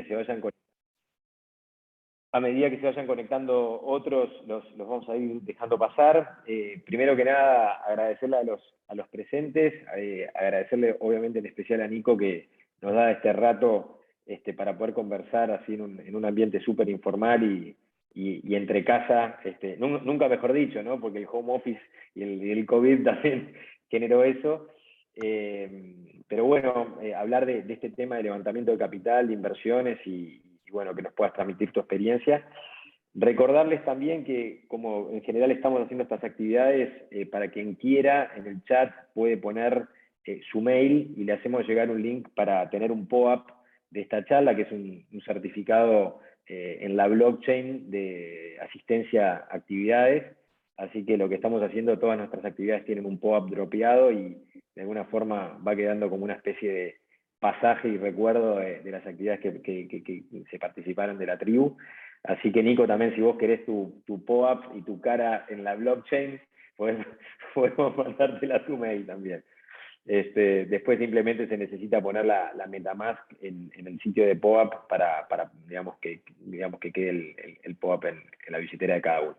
que se vayan conectando otros, los vamos a ir dejando pasar. Primero que nada, agradecerle a los presentes, agradecerle obviamente en especial a Nico que nos da este rato para poder conversar así en un ambiente súper informal y entre casa, nunca mejor dicho, ¿no? Porque el home office y el COVID también generó eso. Pero bueno, hablar de este tema de levantamiento de capital, de inversiones y bueno, que nos puedas transmitir tu experiencia. Recordarles también que, como en general estamos haciendo estas actividades, para quien quiera, en el chat puede poner su mail y le hacemos llegar un link para tener un POAP de esta charla, que es un certificado en la blockchain de asistencia a actividades. Así que lo que estamos haciendo, todas nuestras actividades tienen un POAP dropeado y de alguna forma va quedando como una especie de pasaje y recuerdo de las actividades que se participaron de la tribu. Así que Nico, también si vos querés tu POAP y tu cara en la blockchain, podemos mandártela a tu mail también. Después simplemente se necesita poner la MetaMask en el sitio de POAP para digamos que quede el POAP en la billetera de cada uno.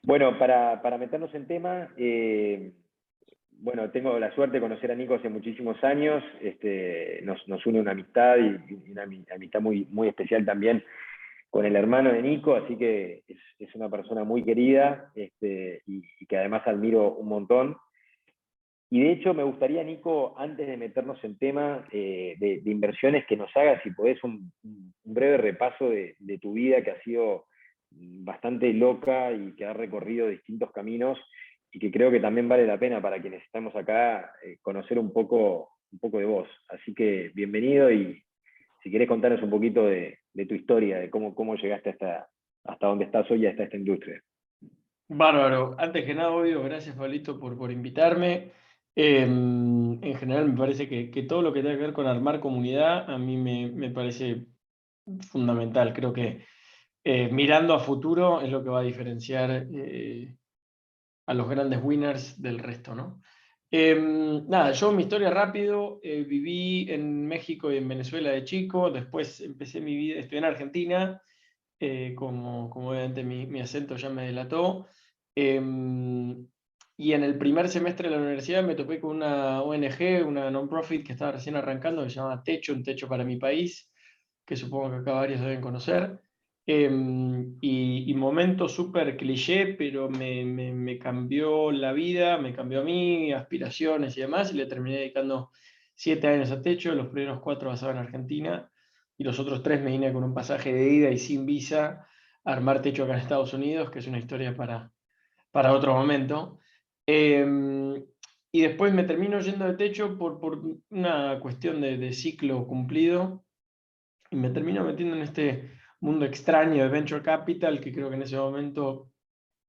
Bueno, para meternos en tema, bueno, tengo la suerte de conocer a Nico hace muchísimos años, nos une una amistad y una amistad muy, muy especial también con el hermano de Nico, así que es una persona muy querida y que además admiro un montón. Y de hecho me gustaría, Nico, antes de meternos en tema de inversiones, que nos hagas, si podés, un breve repaso de tu vida, que ha sido bastante loca y que ha recorrido distintos caminos y que creo que también vale la pena para quienes estamos acá conocer un poco de vos. Así que bienvenido y si querés contarnos un poquito de tu historia, de cómo llegaste hasta donde estás hoy, hasta esta industria. Bárbaro. Antes que nada, obvio, gracias, Pablito, por invitarme. En general, me parece que todo lo que tenga que ver con armar comunidad a mí me parece fundamental. Creo que mirando a futuro es lo que va a diferenciar a los grandes winners del resto, ¿no? Nada, yo mi historia rápido, viví en México y en Venezuela de chico, después empecé mi vida, estudié en Argentina, como obviamente mi acento ya me delató. Y en el primer semestre de la universidad me topé con una ONG, una non-profit que estaba recién arrancando, que se llama Techo, un techo para mi país, que supongo que acá varios deben conocer. Y momento súper cliché, pero me cambió la vida, me cambió a mí, aspiraciones y demás, y le terminé dedicando 7 años a Techo, los primeros 4 basados en Argentina, y los otros 3 me vine con un pasaje de ida y sin visa a armar Techo acá en Estados Unidos, que es una historia para otro momento. Y después me termino yendo de Techo por una cuestión de ciclo cumplido, y me termino metiendo en este mundo extraño de Venture Capital, que creo que en ese momento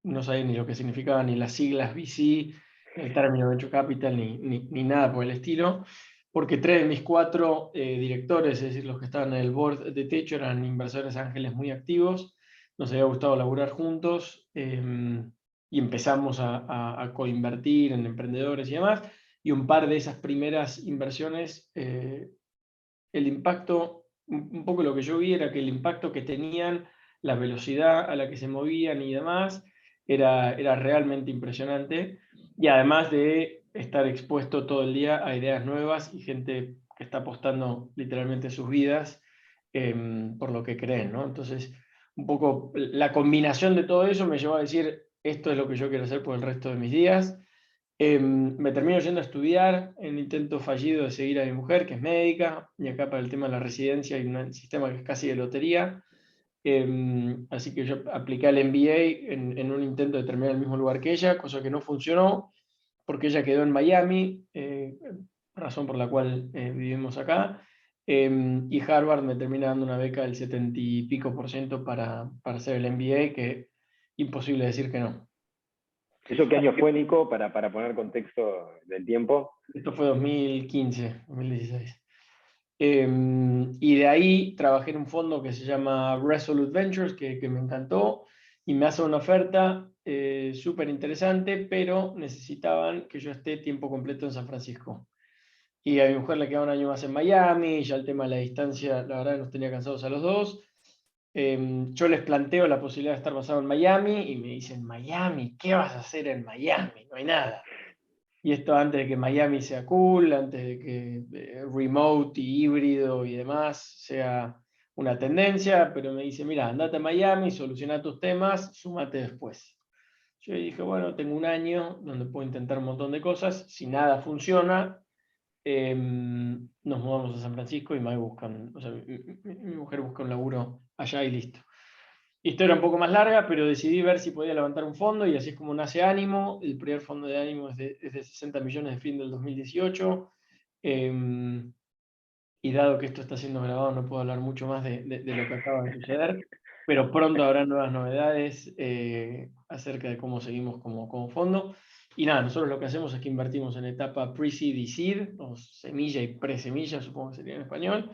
no sabía ni lo que significaban ni las siglas VC, ni el término Venture Capital, ni nada por el estilo, porque 3 de mis 4 directores, es decir, los que estaban en el board de Techo, eran inversores ángeles muy activos, nos había gustado laburar juntos, y empezamos a coinvertir en emprendedores y demás, y un par de esas primeras inversiones, el impacto, un poco lo que yo vi era que el impacto que tenían, la velocidad a la que se movían y demás, era realmente impresionante. Y además de estar expuesto todo el día a ideas nuevas y gente que está apostando literalmente sus vidas por lo que creen, ¿no? Entonces, un poco la combinación de todo eso me llevó a decir, esto es lo que yo quiero hacer por el resto de mis días. Me termino yendo a estudiar en un intento fallido de seguir a mi mujer, que es médica, y acá para el tema de la residencia hay un sistema que es casi de lotería. Así que yo apliqué al MBA en un intento de terminar en el mismo lugar que ella, cosa que no funcionó, porque ella quedó en Miami, razón por la cual vivimos acá. Y Harvard me termina dando una beca del 70 y pico por ciento para hacer el MBA, que imposible decir que no. ¿Eso qué año fue, Nico, para poner contexto del tiempo? Esto fue 2015, 2016. Y de ahí trabajé en un fondo que se llama Resolute Ventures, que me encantó, y me hace una oferta súper interesante, pero necesitaban que yo esté tiempo completo en San Francisco. y a mi mujer le queda un año más en Miami, ya el tema de la distancia, la verdad nos tenía cansados a los dos. Yo les planteo la posibilidad de estar basado en Miami y me dicen, Miami, ¿qué vas a hacer en Miami? No hay nada. Y esto antes de que Miami sea cool, antes de que remote y híbrido y demás sea una tendencia, pero me dice, mira, andate a Miami, soluciona tus temas, súmate después. Yo dije, bueno, tengo un año donde puedo intentar un montón de cosas, si nada funciona, nos mudamos a San Francisco y o sea, mi mujer busca un laburo allá y listo. Historia un poco más larga, pero decidí ver si podía levantar un fondo y así es como nace Ánimo. El primer fondo de Ánimo es de 60 millones de fin del 2018. Y dado que esto está siendo grabado, no puedo hablar mucho más de lo que acaba de suceder, pero pronto habrá nuevas novedades acerca de cómo seguimos como fondo. Y nada, nosotros lo que hacemos es que invertimos en etapa pre-seed y seed, o semilla y pre-semilla, supongo que sería en español,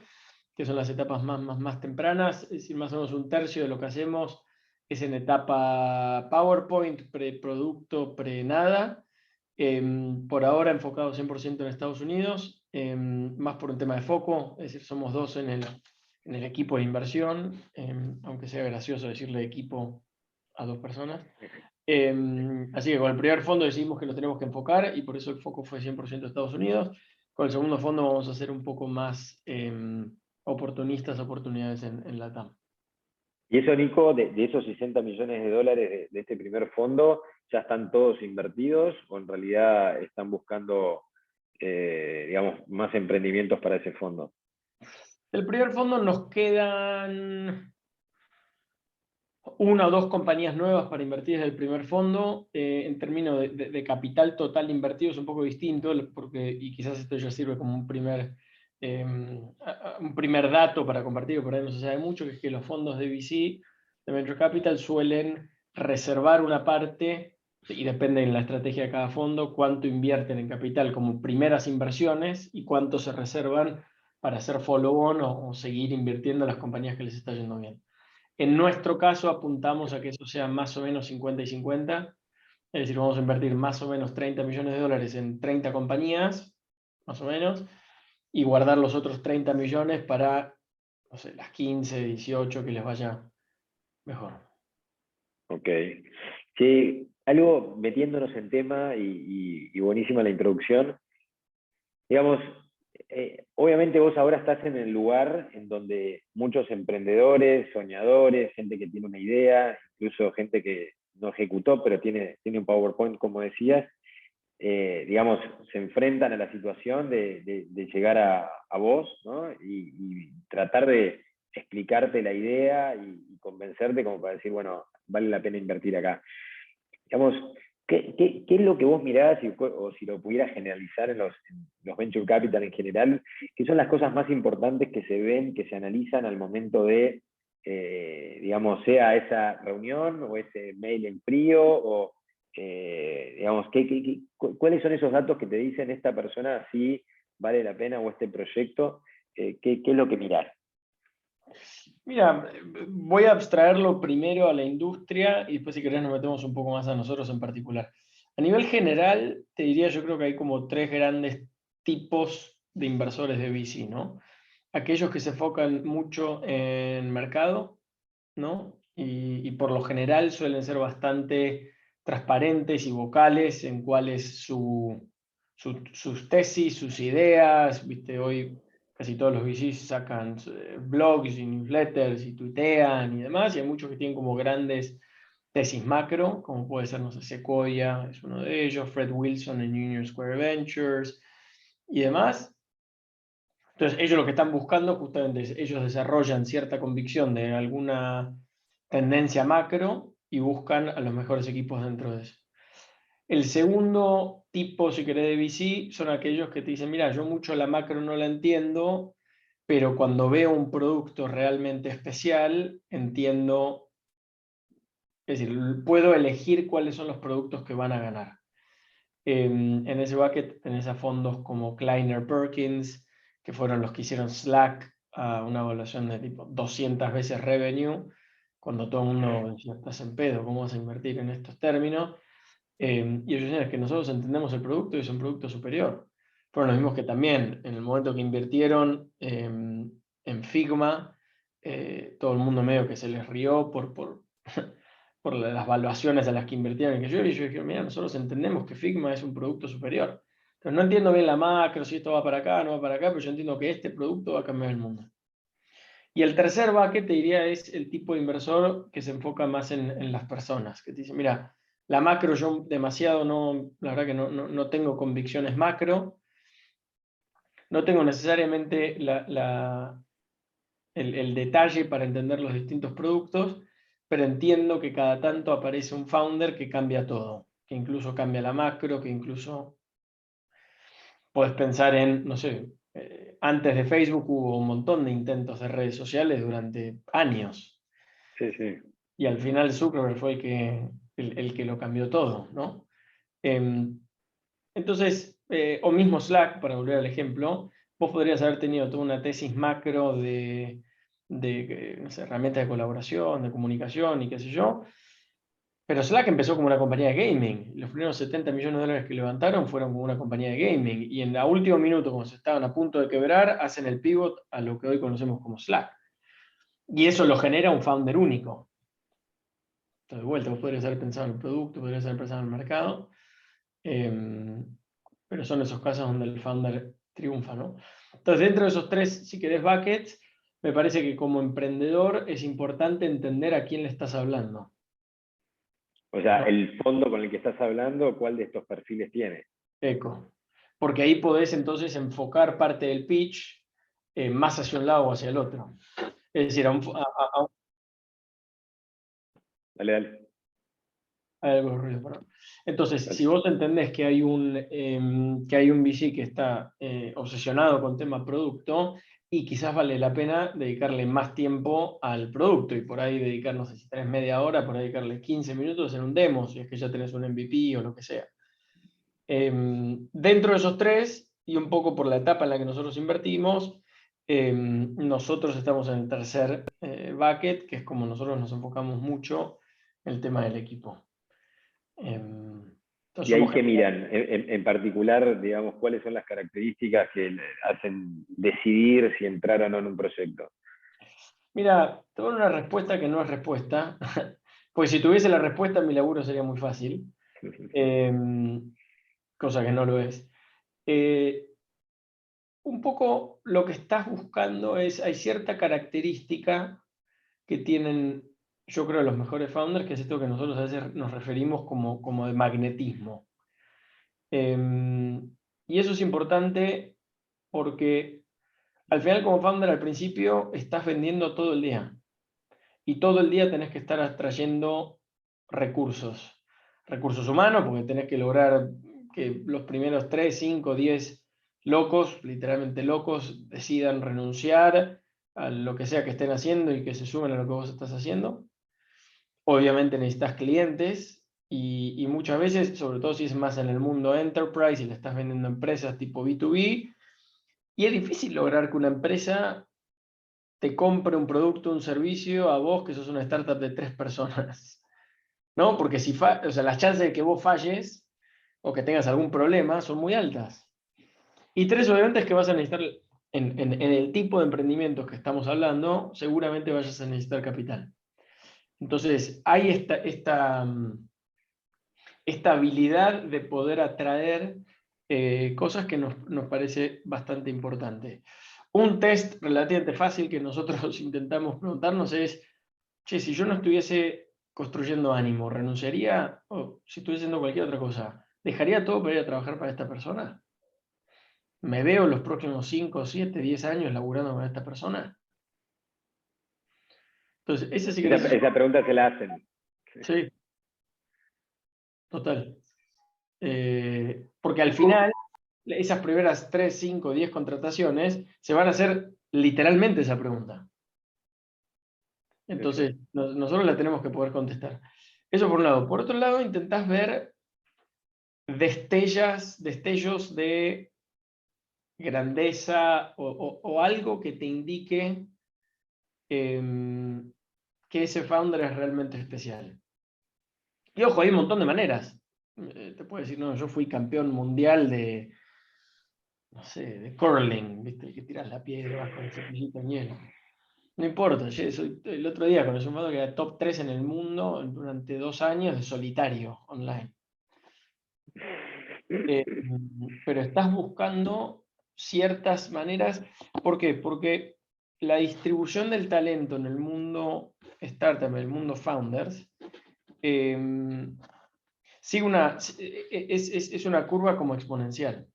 que son las etapas más tempranas, es decir, más o menos un tercio de lo que hacemos es en etapa PowerPoint, preproducto, pre-nada, por ahora enfocado 100% en Estados Unidos, más por un tema de foco, es decir, somos dos en el equipo de inversión, aunque sea gracioso decirle equipo a dos personas. Así que con el primer fondo decidimos que nos tenemos que enfocar y por eso el foco fue 100% Estados Unidos. Con el segundo fondo vamos a ser un poco más oportunidades en LATAM. Y eso, Nico, de esos 60 millones de dólares de este primer fondo, ¿ya están todos invertidos o en realidad están buscando, digamos, más emprendimientos para ese fondo? Del primer fondo nos quedan una o dos compañías nuevas para invertir desde el primer fondo. En términos de capital total invertido es un poco distinto, porque, y quizás esto ya sirve como un primer dato para compartir, que por ahí no se sabe mucho, que es que los fondos de VC, de Venture Capital, suelen reservar una parte, y depende de la estrategia de cada fondo, cuánto invierten en capital como primeras inversiones y cuánto se reservan para hacer follow-on o seguir invirtiendo en las compañías que les está yendo bien. En nuestro caso apuntamos a que eso sea más o menos 50 y 50, es decir, vamos a invertir más o menos 30 millones de dólares en 30 compañías, más o menos, y guardar los otros 30 millones para, no sé, las 15, 18 que les vaya mejor. Ok. Sí, algo metiéndonos en tema y buenísima la introducción. Digamos, obviamente vos ahora estás en el lugar en donde muchos emprendedores, soñadores, gente que tiene una idea, incluso gente que no ejecutó, pero tiene un PowerPoint, como decías, digamos, se enfrentan a la situación de llegar a vos, ¿no? Y tratar de explicarte la idea y convencerte como para decir, bueno, vale la pena invertir acá. Digamos, ¿qué es lo que vos mirás, o si lo pudieras generalizar en los venture capital en general, qué son las cosas más importantes que se ven, que se analizan al momento de, digamos, sea esa reunión o ese mail en frío, o, digamos, cuáles son esos datos que te dicen esta persona si vale la pena o este proyecto? ¿Qué es lo que mirás? Mira, voy a abstraerlo primero a la industria y después si querés nos metemos un poco más a nosotros en particular. A nivel general, te diría, yo creo que hay como tres grandes tipos de inversores de VC, ¿no? Aquellos que se enfocan mucho en mercado, ¿no? Y por lo general suelen ser bastante transparentes y vocales en cuál es sus tesis, sus ideas, ¿viste? Hoy casi todos los VCs sacan blogs y newsletters y tuitean y demás, y hay muchos que tienen como grandes tesis macro, como puede ser, no sé, Sequoia es uno de ellos, Fred Wilson en Union Square Ventures y demás. Entonces, ellos lo que están buscando justamente es, ellos desarrollan cierta convicción de alguna tendencia macro y buscan a los mejores equipos dentro de eso. El segundo tipo, si querés, de VC son aquellos que te dicen, mira, yo mucho la macro no la entiendo, pero cuando veo un producto realmente especial, entiendo, es decir, puedo elegir cuáles son los productos que van a ganar. En ese bucket tenés a fondos como Kleiner Perkins, que fueron los que hicieron Slack a una evaluación de tipo 200 veces revenue, cuando todo el mundo decía, estás en pedo, ¿cómo vas a invertir en estos términos? Y ellos dicen, es que nosotros entendemos el producto y es un producto superior. fueron los mismos que también, en el momento que invirtieron en Figma, todo el mundo medio que se les rió por las valuaciones a las que invirtieron. Y yo dije, mira, nosotros entendemos que Figma es un producto superior. Pero no entiendo bien la macro, si esto va para acá, no va para acá, pero yo entiendo que este producto va a cambiar el mundo. Y el tercer bucket, te diría, es el tipo de inversor que se enfoca más en las personas, que te dice, mira, la macro yo demasiado no, la verdad que no tengo convicciones macro, no tengo necesariamente el detalle para entender los distintos productos, pero entiendo que cada tanto aparece un founder que cambia todo, que incluso cambia la macro, que incluso puedes pensar en, no sé, antes de Facebook hubo un montón de intentos de redes sociales durante años. Sí, sí. Y al final Zuckerberg fue el que lo cambió todo, ¿no? Entonces, o mismo Slack, para volver al ejemplo, vos podrías haber tenido toda una tesis macro de no sé, herramientas de colaboración, de comunicación y qué sé yo, pero Slack empezó como una compañía de gaming. Los primeros 70 millones de dólares que levantaron fueron como una compañía de gaming. Y en la último minuto, cuando se estaban a punto de quebrar, hacen el pivot a lo que hoy conocemos como Slack. Y eso lo genera un founder único. Entonces, de vuelta, vos podrías haber pensado en el producto, podrías haber pensado en el mercado, pero son esos casos donde el founder triunfa, ¿no? Entonces, dentro de esos tres, si querés, buckets, me parece que como emprendedor es importante entender a quién le estás hablando. O sea, ¿No? el fondo con el que estás hablando, ¿cuál de estos perfiles tiene? Eco. Porque ahí podés entonces enfocar parte del pitch más hacia un lado o hacia el otro. Es decir, Dale, dale. algo de ruido, perdón. Entonces, si Dale. vos entendés que hay un VC que está obsesionado con tema producto y quizás vale la pena dedicarle más tiempo al producto y por ahí dedicar, no sé si tenés media hora, por ahí dedicarle 15 minutos en un demo, si es que ya tenés un MVP o lo que sea. Dentro de esos tres, y un poco por la etapa en la que nosotros invertimos, nosotros estamos en el tercer bucket, que es como nosotros nos enfocamos mucho en el tema del equipo. Entonces ¿Y ahí somos qué gente. miran? En particular, digamos, ¿cuáles son las características que le hacen decidir si entrar o no en un proyecto? Mira, te voy a dar una respuesta que no es respuesta, pues si tuviese la respuesta mi laburo sería muy fácil, cosa que no lo es. Un poco lo que estás buscando es, hay cierta característica que tienen, yo creo, los mejores founders, que es esto que nosotros a veces nos referimos como de magnetismo. Y eso es importante porque al final como founder al principio estás vendiendo todo el día y todo el día tenés que estar atrayendo recursos. Recursos humanos porque tenés que lograr que los primeros 3, 5, 10 locos, literalmente locos, decidan renunciar a lo que sea que estén haciendo y que se sumen a lo que vos estás haciendo. Obviamente necesitas clientes y muchas veces, sobre todo si es más en el mundo enterprise y le estás vendiendo a empresas tipo B2B, y es difícil lograr que una empresa te compre un producto, un servicio a vos que sos una startup de 3 personas, ¿no? Porque o sea, las chances de que vos falles o que tengas algún problema son muy altas. Y tres, obviamente, es que vas a necesitar, en el tipo de emprendimientos que estamos hablando, seguramente vayas a necesitar capital. Entonces, hay esta habilidad de poder atraer cosas que nos parece bastante importante. Un test relativamente fácil que nosotros intentamos preguntarnos es, che, si yo no estuviese construyendo ánimo, ¿renunciaría? O si estuviese haciendo cualquier otra cosa, ¿dejaría todo para ir a trabajar para esta persona? ¿Me veo los próximos 5, 7, 10 años laburando con esta persona? Entonces, ese sí que Esa pregunta se la hacen. sí, total. Porque al final, esas primeras 3, 5, 10 contrataciones se van a hacer literalmente esa pregunta. Entonces, nosotros la tenemos que poder contestar. Eso por un lado. Por otro lado, intentás ver destellos de grandeza o algo que te indique que ese founder es realmente especial. Y ojo, hay un montón de maneras. Te puedo decir, no, yo fui campeón mundial de no sé, de curling, ¿viste? Que tiras la piedra y vas con el cepillito en hielo. No importa, el otro día conocí un jugador que era top 3 en el mundo durante 2 años de solitario online. Pero estás buscando ciertas maneras. ¿Por qué? Porque la distribución del talento en el mundo startup, en el mundo founders, sigue es una curva como exponencial.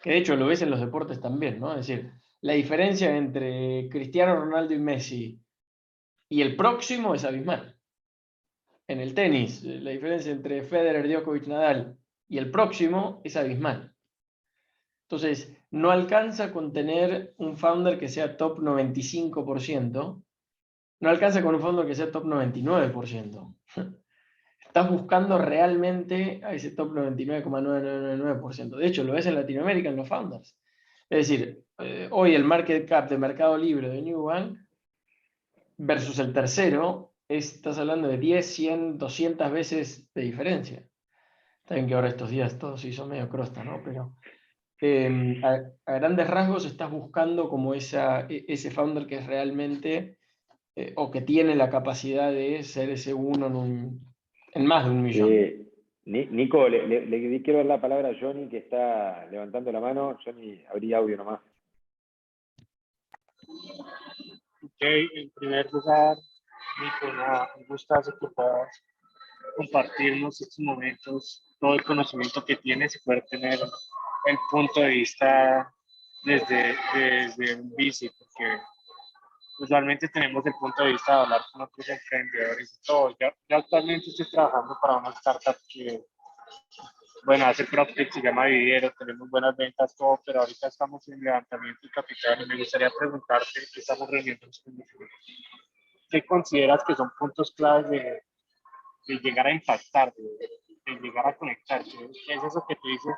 Que de hecho lo ves en los deportes también, ¿no? Es decir, la diferencia entre Cristiano Ronaldo y Messi y el próximo es abismal. En el tenis, la diferencia entre Federer, Djokovic, Nadal y el próximo es abismal. Entonces, no alcanza con tener un founder que sea top 95%, no alcanza con un founder que sea top 99%. Estás buscando realmente a ese top 99,9999%. De hecho, lo ves en Latinoamérica en los founders. Es decir, hoy el market cap de Mercado Libre de Newbank versus el tercero, estás hablando de 10, 100, 200 veces de diferencia. Está bien que ahora estos días todo se hizo medio crosta, ¿no? Pero a grandes rasgos estás buscando como ese founder que es realmente, o que tiene la capacidad de ser ese uno en más de un millón. Nico, le quiero dar la palabra a Johnny, que está levantando la mano. Johnny, abrí audio nomás. Ok, en primer lugar, Nico, nada, un gustazo que puedas compartirnos estos momentos, todo el conocimiento que tienes y poder tener el punto de vista desde un bici, porque usualmente tenemos el punto de vista de hablar con otros emprendedores y todo. Yo actualmente estoy trabajando para una startup que, bueno, hace PropTech, se llama Viviero, tenemos buenas ventas, todo, pero ahorita estamos en levantamiento de capital y me gustaría preguntarte, que estamos reuniéndonos con ¿qué consideras que son puntos claves de llegar a impactar, de llegar a conectar? ¿Qué es eso que tú dices?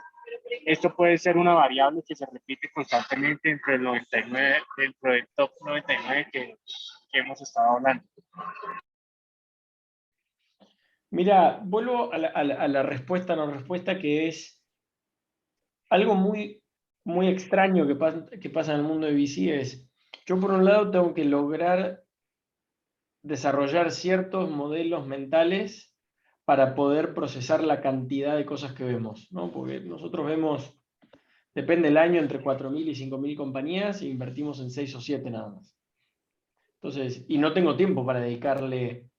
Esto puede ser una variable que se repite constantemente entre el 99, dentro del top 99 que hemos estado hablando. Mira, vuelvo a la respuesta, no respuesta, que es algo muy, muy extraño que pasa en el mundo de VC. Yo por un lado tengo que lograr desarrollar ciertos modelos mentales para poder procesar la cantidad de cosas que vemos, ¿no? Porque nosotros vemos, depende del año, entre 4.000 y 5.000 compañías e invertimos en 6 o 7 nada más. Entonces, y no tengo tiempo para dedicarle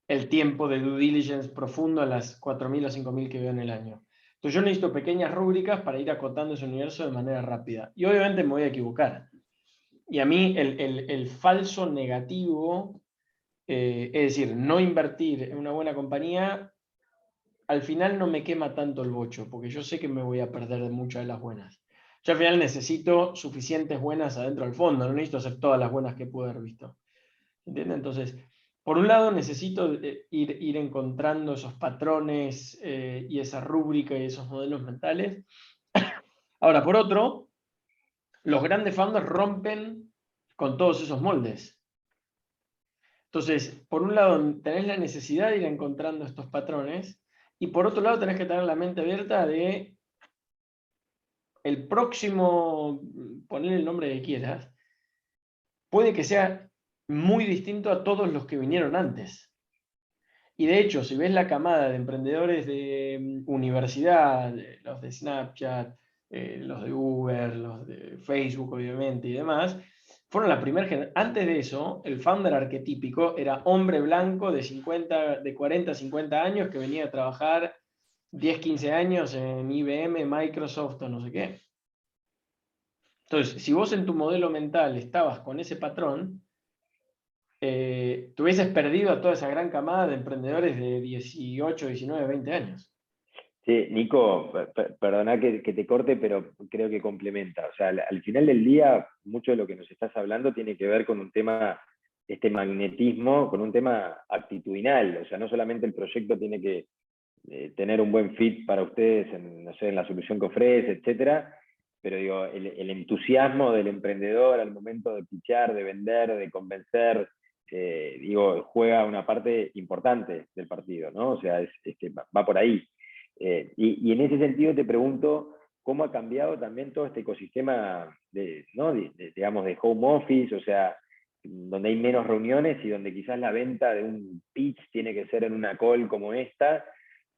el tiempo de due diligence profundo a las 4.000 o 5.000 que veo en el año. Entonces yo necesito pequeñas rúbricas para ir acotando ese universo de manera rápida. Y obviamente me voy a equivocar. Y a mí el falso negativo, es decir, no invertir en una buena compañía, al final no me quema tanto el bocho, porque yo sé que me voy a perder de muchas de las buenas. Yo al final necesito suficientes buenas adentro del fondo, no necesito hacer todas las buenas que pude haber visto. ¿Entiendes? Entonces, por un lado necesito ir encontrando esos patrones y esa rúbrica y esos modelos mentales. Ahora, por otro, los grandes founders rompen con todos esos moldes. Entonces, por un lado, tenés la necesidad de ir encontrando estos patrones y por otro lado, tenés que tener la mente abierta de el próximo, poner el nombre que quieras, puede que sea muy distinto a todos los que vinieron antes. Y de hecho, si ves la camada de emprendedores de universidad, los de Snapchat, los de Uber, los de Facebook, obviamente, y demás, fueron la primera generación. Antes de eso, el founder arquetípico era hombre blanco de 40, 50 años que venía a trabajar 10, 15 años en IBM, Microsoft o no sé qué. Entonces, si vos en tu modelo mental estabas con ese patrón, te hubieses perdido a toda esa gran camada de emprendedores de 18, 19, 20 años. Sí, Nico, perdona que te corte, pero creo que complementa. O sea, al final del día, mucho de lo que nos estás hablando tiene que ver con un tema, este magnetismo, con un tema actitudinal. O sea, no solamente el proyecto tiene que tener un buen fit para ustedes en, no sé, en la solución que ofrece, etcétera, pero digo, el entusiasmo del emprendedor al momento de pitchar, de vender, de convencer, digo, juega una parte importante del partido, ¿no? O sea, es que va por ahí. Y en ese sentido te pregunto, cómo ha cambiado también todo este ecosistema ¿no? digamos, de home office, o sea, donde hay menos reuniones y donde quizás la venta de un pitch tiene que ser en una call como esta.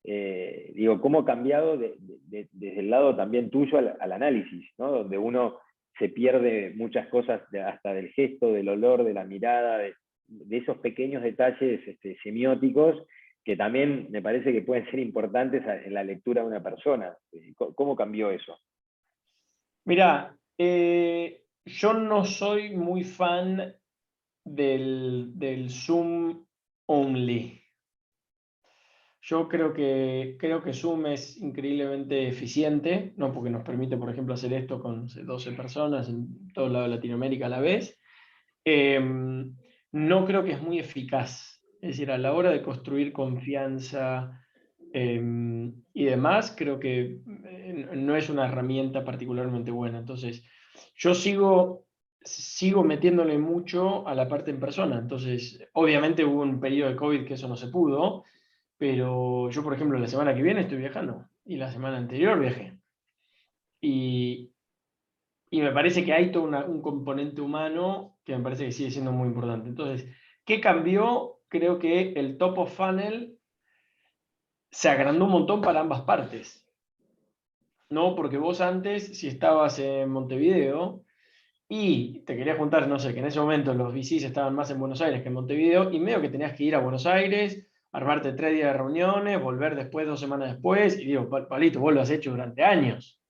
Digo, ¿cómo ha cambiado desde el lado también tuyo al análisis, ¿no? Donde uno se pierde muchas cosas hasta del gesto, del olor, de la mirada, de esos pequeños detalles semióticos que también me parece que pueden ser importantes en la lectura de una persona. ¿Cómo cambió eso? Mirá, yo no soy muy fan del Zoom only. Yo creo que Zoom es increíblemente eficiente, ¿no? Porque nos permite, por ejemplo, hacer esto con 12 personas en todo el lado de Latinoamérica a la vez. No creo que es muy eficaz. Es decir, a la hora de construir confianza y demás, creo que no es una herramienta particularmente buena. Entonces, yo sigo metiéndole mucho a la parte en persona. Entonces, obviamente hubo un periodo de COVID que eso no se pudo, pero yo, por ejemplo, la semana que viene estoy viajando y la semana anterior viajé. Y me parece que hay todo un componente humano que me parece que sigue siendo muy importante. Entonces, ¿qué cambió? Creo que el top of funnel se agrandó un montón para ambas partes. ¿No? Porque vos antes, si estabas en Montevideo y te querías juntar, no sé, que en ese momento los VCs estaban más en Buenos Aires que en Montevideo, y medio que tenías que ir a Buenos Aires, armarte 3 días de reuniones, volver después 2 semanas después, y digo, Palito, vos lo has hecho durante años,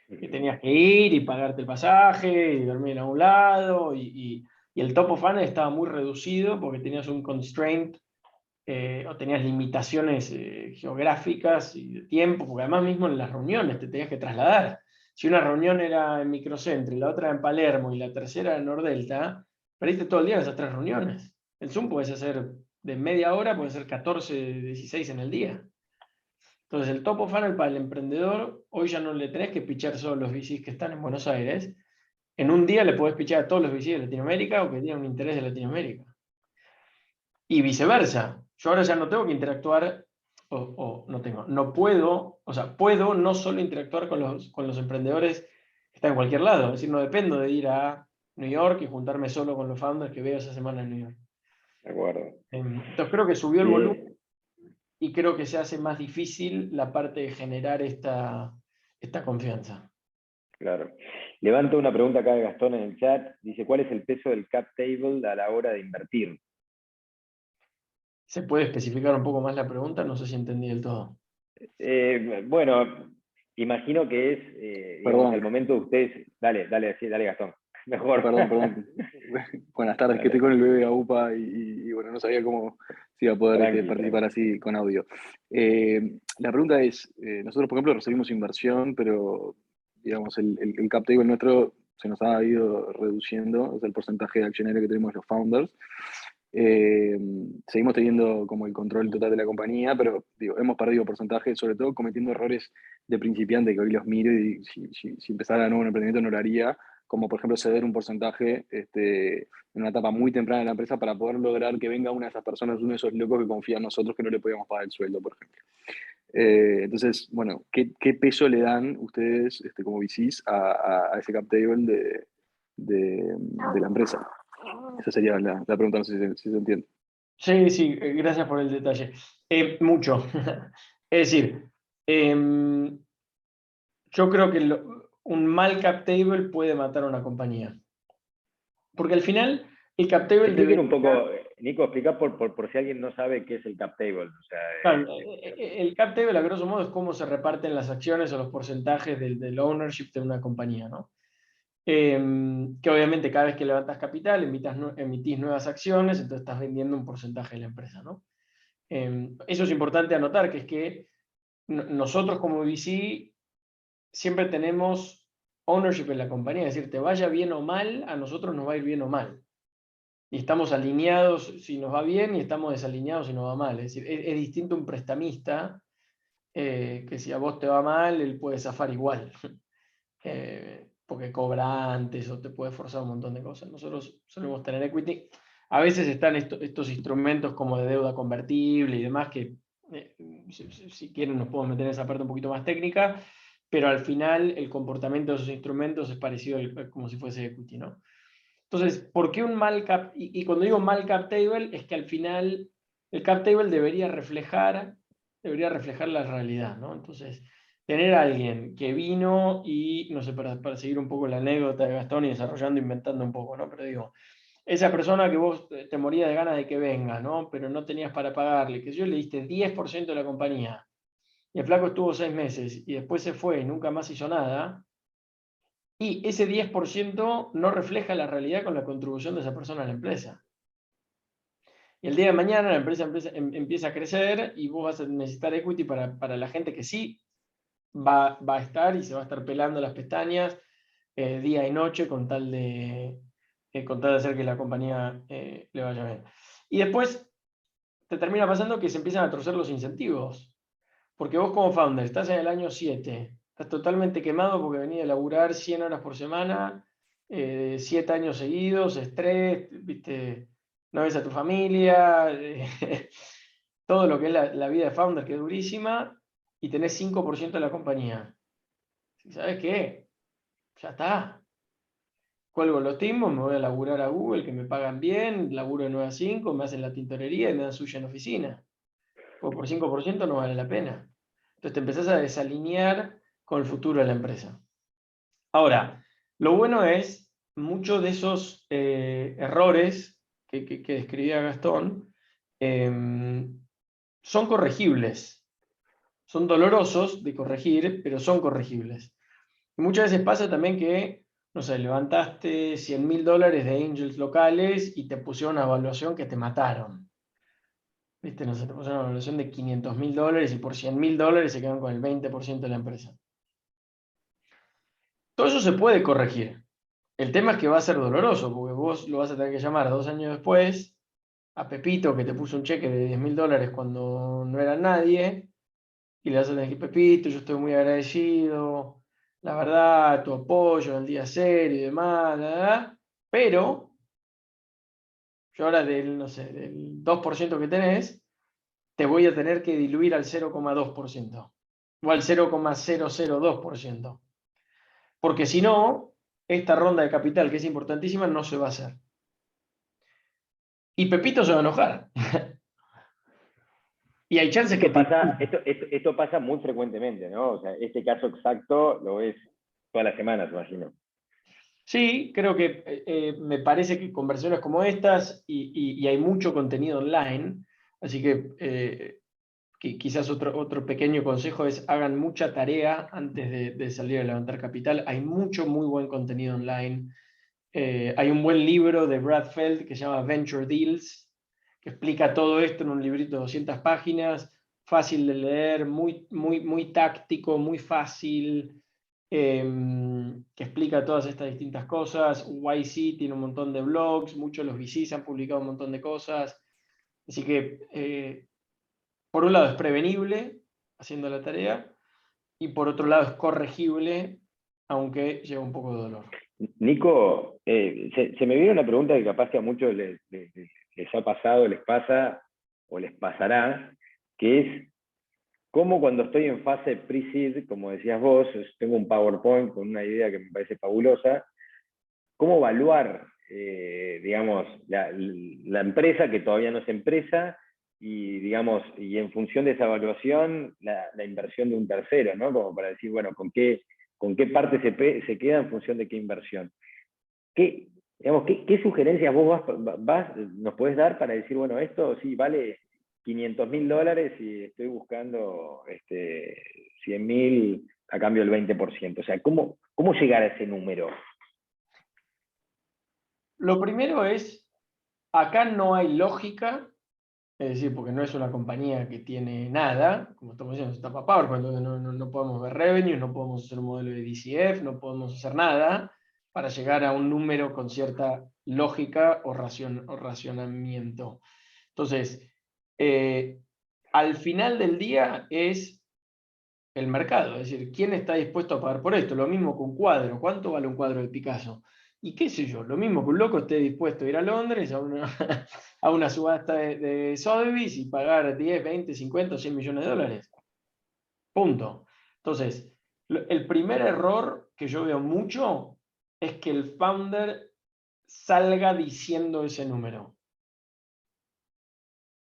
que tenías que ir y pagarte el pasaje, y dormir en algún lado, y el top of funnel estaba muy reducido porque tenías un constraint, o tenías limitaciones geográficas y de tiempo, porque además mismo en las reuniones te tenías que trasladar. Si una reunión era en Microcentro y la otra en Palermo y la tercera en Nordelta, perdiste todo el día en esas 3 reuniones. El Zoom puedes hacer de media hora, puede ser 14, 16 en el día. Entonces el top of funnel para el emprendedor, hoy ya no le tenés que pichar solo los VCs que están en Buenos Aires. En un día le podés pichar a todos los VCs de Latinoamérica o que tienen un interés de Latinoamérica. Y viceversa. Yo ahora ya no tengo que interactuar, no puedo, o sea, puedo no solo interactuar con los emprendedores que están en cualquier lado, es decir, no dependo de ir a New York y juntarme solo con los founders que veo esa semana en New York. De acuerdo. Entonces creo que subió el Sí, volumen y creo que se hace más difícil la parte de generar esta confianza. claro. Levanto una pregunta acá de Gastón en el chat. Dice, ¿cuál es el peso del cap table a la hora de invertir? ¿Se puede especificar un poco más la pregunta? No sé si entendí del todo. Bueno, imagino que es, digamos, al momento de ustedes... Dale, Gastón. Mejor. Perdón. Buenas tardes, Dale. que estoy con el bebé AUPA y bueno, no sabía cómo si iba a poder participar así con audio. La pregunta es, nosotros por ejemplo recibimos inversión, pero digamos el cap table nuestro se nos ha ido reduciendo, es el porcentaje de accionario que tenemos los founders. Seguimos teniendo como el control total de la compañía, pero digo, hemos perdido porcentaje, sobre todo cometiendo errores de principiante que hoy los miro y si empezara de nuevo un emprendimiento no lo haría, como por ejemplo ceder un porcentaje en una etapa muy temprana de la empresa para poder lograr que venga una de esas personas, uno de esos locos que confía en nosotros que no le podíamos pagar el sueldo, por ejemplo. Entonces, bueno, ¿qué peso le dan ustedes como VCs a ese cap table de la empresa? Esa sería la pregunta, no sé si se entiende. Sí, gracias por el detalle. Mucho. Es decir, yo creo que un mal cap table puede matar a una compañía. Porque al final, el cap table Expliquen un poco, Nico, explica por si alguien no sabe qué es el cap table. O sea, claro, el cap table, a grosso modo, es cómo se reparten las acciones o los porcentajes del ownership de una compañía, ¿no? Que obviamente cada vez que levantas capital, emitís nuevas acciones, entonces estás vendiendo un porcentaje de la empresa, ¿no? Eso es importante anotar, que es que nosotros como VC siempre tenemos ownership en la compañía, es decir, te vaya bien o mal, a nosotros nos va a ir bien o mal. Y estamos alineados si nos va bien y estamos desalineados si nos va mal. Es decir, es distinto un prestamista, que si a vos te va mal, él puede zafar igual. Porque cobra antes o te puede forzar un montón de cosas. Nosotros solemos tener equity. A veces están estos instrumentos como de deuda convertible y demás que, si quieren, nos podemos meter en esa parte un poquito más técnica, pero al final el comportamiento de esos instrumentos es parecido como si fuese equity, ¿no? Entonces, ¿por qué un mal cap? Y cuando digo mal cap table, es que al final el cap table debería reflejar la realidad, ¿no? Entonces, tener a alguien que vino y, no sé, para seguir un poco la anécdota de Gastón y desarrollando, inventando un poco, ¿no? Pero digo, esa persona que vos te morías de ganas de que venga, ¿no? Pero no tenías para pagarle, que yo le diste 10% de la compañía, y el flaco estuvo 6 meses, y después se fue y nunca más hizo nada, y ese 10% no refleja la realidad con la contribución de esa persona a la empresa. Y el día de mañana la empresa empieza a crecer y vos vas a necesitar equity para la gente que sí va a estar y se va a estar pelando las pestañas día y noche con tal de hacer que la compañía le vaya bien. Y después te termina pasando que se empiezan a torcer los incentivos. Porque vos como founder estás en el año 7, estás totalmente quemado porque venís de laburar 100 horas por semana, 7 años seguidos, estrés, ¿viste? No ves a tu familia, todo lo que es la vida de founder, que es durísima, y tenés 5% de la compañía. ¿Sabes qué? Ya está. Cuelgo los timbos, me voy a laburar a Google, que me pagan bien, laburo de 9 a 5, me hacen la tintorería y me dan suya en oficina. Pues por 5% no vale la pena. Entonces te empezás a desalinear con el futuro de la empresa. Ahora, lo bueno es, muchos de esos errores que describía Gastón son corregibles. Son dolorosos de corregir, pero son corregibles. Y muchas veces pasa también que, no sé, levantaste $100.000 de angels locales y te pusieron una evaluación que te mataron. ¿Viste? No sé, te pusieron una evaluación de $500.000 y por $100.000 se quedan con el 20% de la empresa. Todo eso se puede corregir. El tema es que va a ser doloroso, porque vos lo vas a tener que llamar 2 años después a Pepito, que te puso un cheque de $10.000 cuando no era nadie, y le vas a tener que decir, Pepito, yo estoy muy agradecido, la verdad, tu apoyo en el día cero y demás, pero yo ahora no sé, del 2% que tenés, te voy a tener que diluir al 0,2% o al 0,002%. Porque si no, esta ronda de capital, que es importantísima, no se va a hacer. Y Pepito se va a enojar. Y hay chances que Esto pasa muy frecuentemente, ¿no? O sea, este caso exacto lo ves todas las semanas, imagino. Sí, creo que me parece que conversaciones como estas, y hay mucho contenido online, así que quizás otro pequeño consejo es hagan mucha tarea antes de salir a levantar capital. Hay mucho muy buen contenido online. Hay un buen libro de Brad Feld que se llama Venture Deals, que explica todo esto en un librito de 200 páginas, fácil de leer, muy táctico, muy fácil, que explica todas estas distintas cosas. YC tiene un montón de blogs, muchos de los VCs han publicado un montón de cosas. Así que, por un lado es prevenible, haciendo la tarea, y por otro lado es corregible, aunque lleva un poco de dolor. Nico, se me viene una pregunta que capaz que a muchos les ha pasado, les pasa o les pasará, que es cómo cuando estoy en fase pre-seed, como decías vos, tengo un PowerPoint con una idea que me parece fabulosa, cómo evaluar, digamos, la empresa que todavía no es empresa y, digamos, y en función de esa evaluación, la inversión de un tercero, ¿no? Como para decir, bueno, con qué parte se queda en función de qué inversión. Digamos, ¿qué sugerencias vos nos podés dar para decir, bueno, esto sí vale $500.000 y estoy buscando 100.000 a cambio del 20%? O sea, ¿cómo llegar a ese número? Lo primero es, acá no hay lógica, es decir, porque no es una compañía que tiene nada, como estamos diciendo, está para PowerPoint, no podemos ver revenue, no podemos hacer un modelo de DCF, no podemos hacer nada para llegar a un número con cierta lógica o racionamiento. Entonces, al final del día es el mercado, es decir, ¿quién está dispuesto a pagar por esto? Lo mismo que un cuadro, ¿cuánto vale un cuadro de Picasso? Y qué sé yo, lo mismo que un loco esté dispuesto a ir a Londres a una subasta de Sotheby's y pagar 10, 20, 50, $100 millones. Punto. Entonces, El primer error que yo veo mucho es que el founder salga diciendo ese número.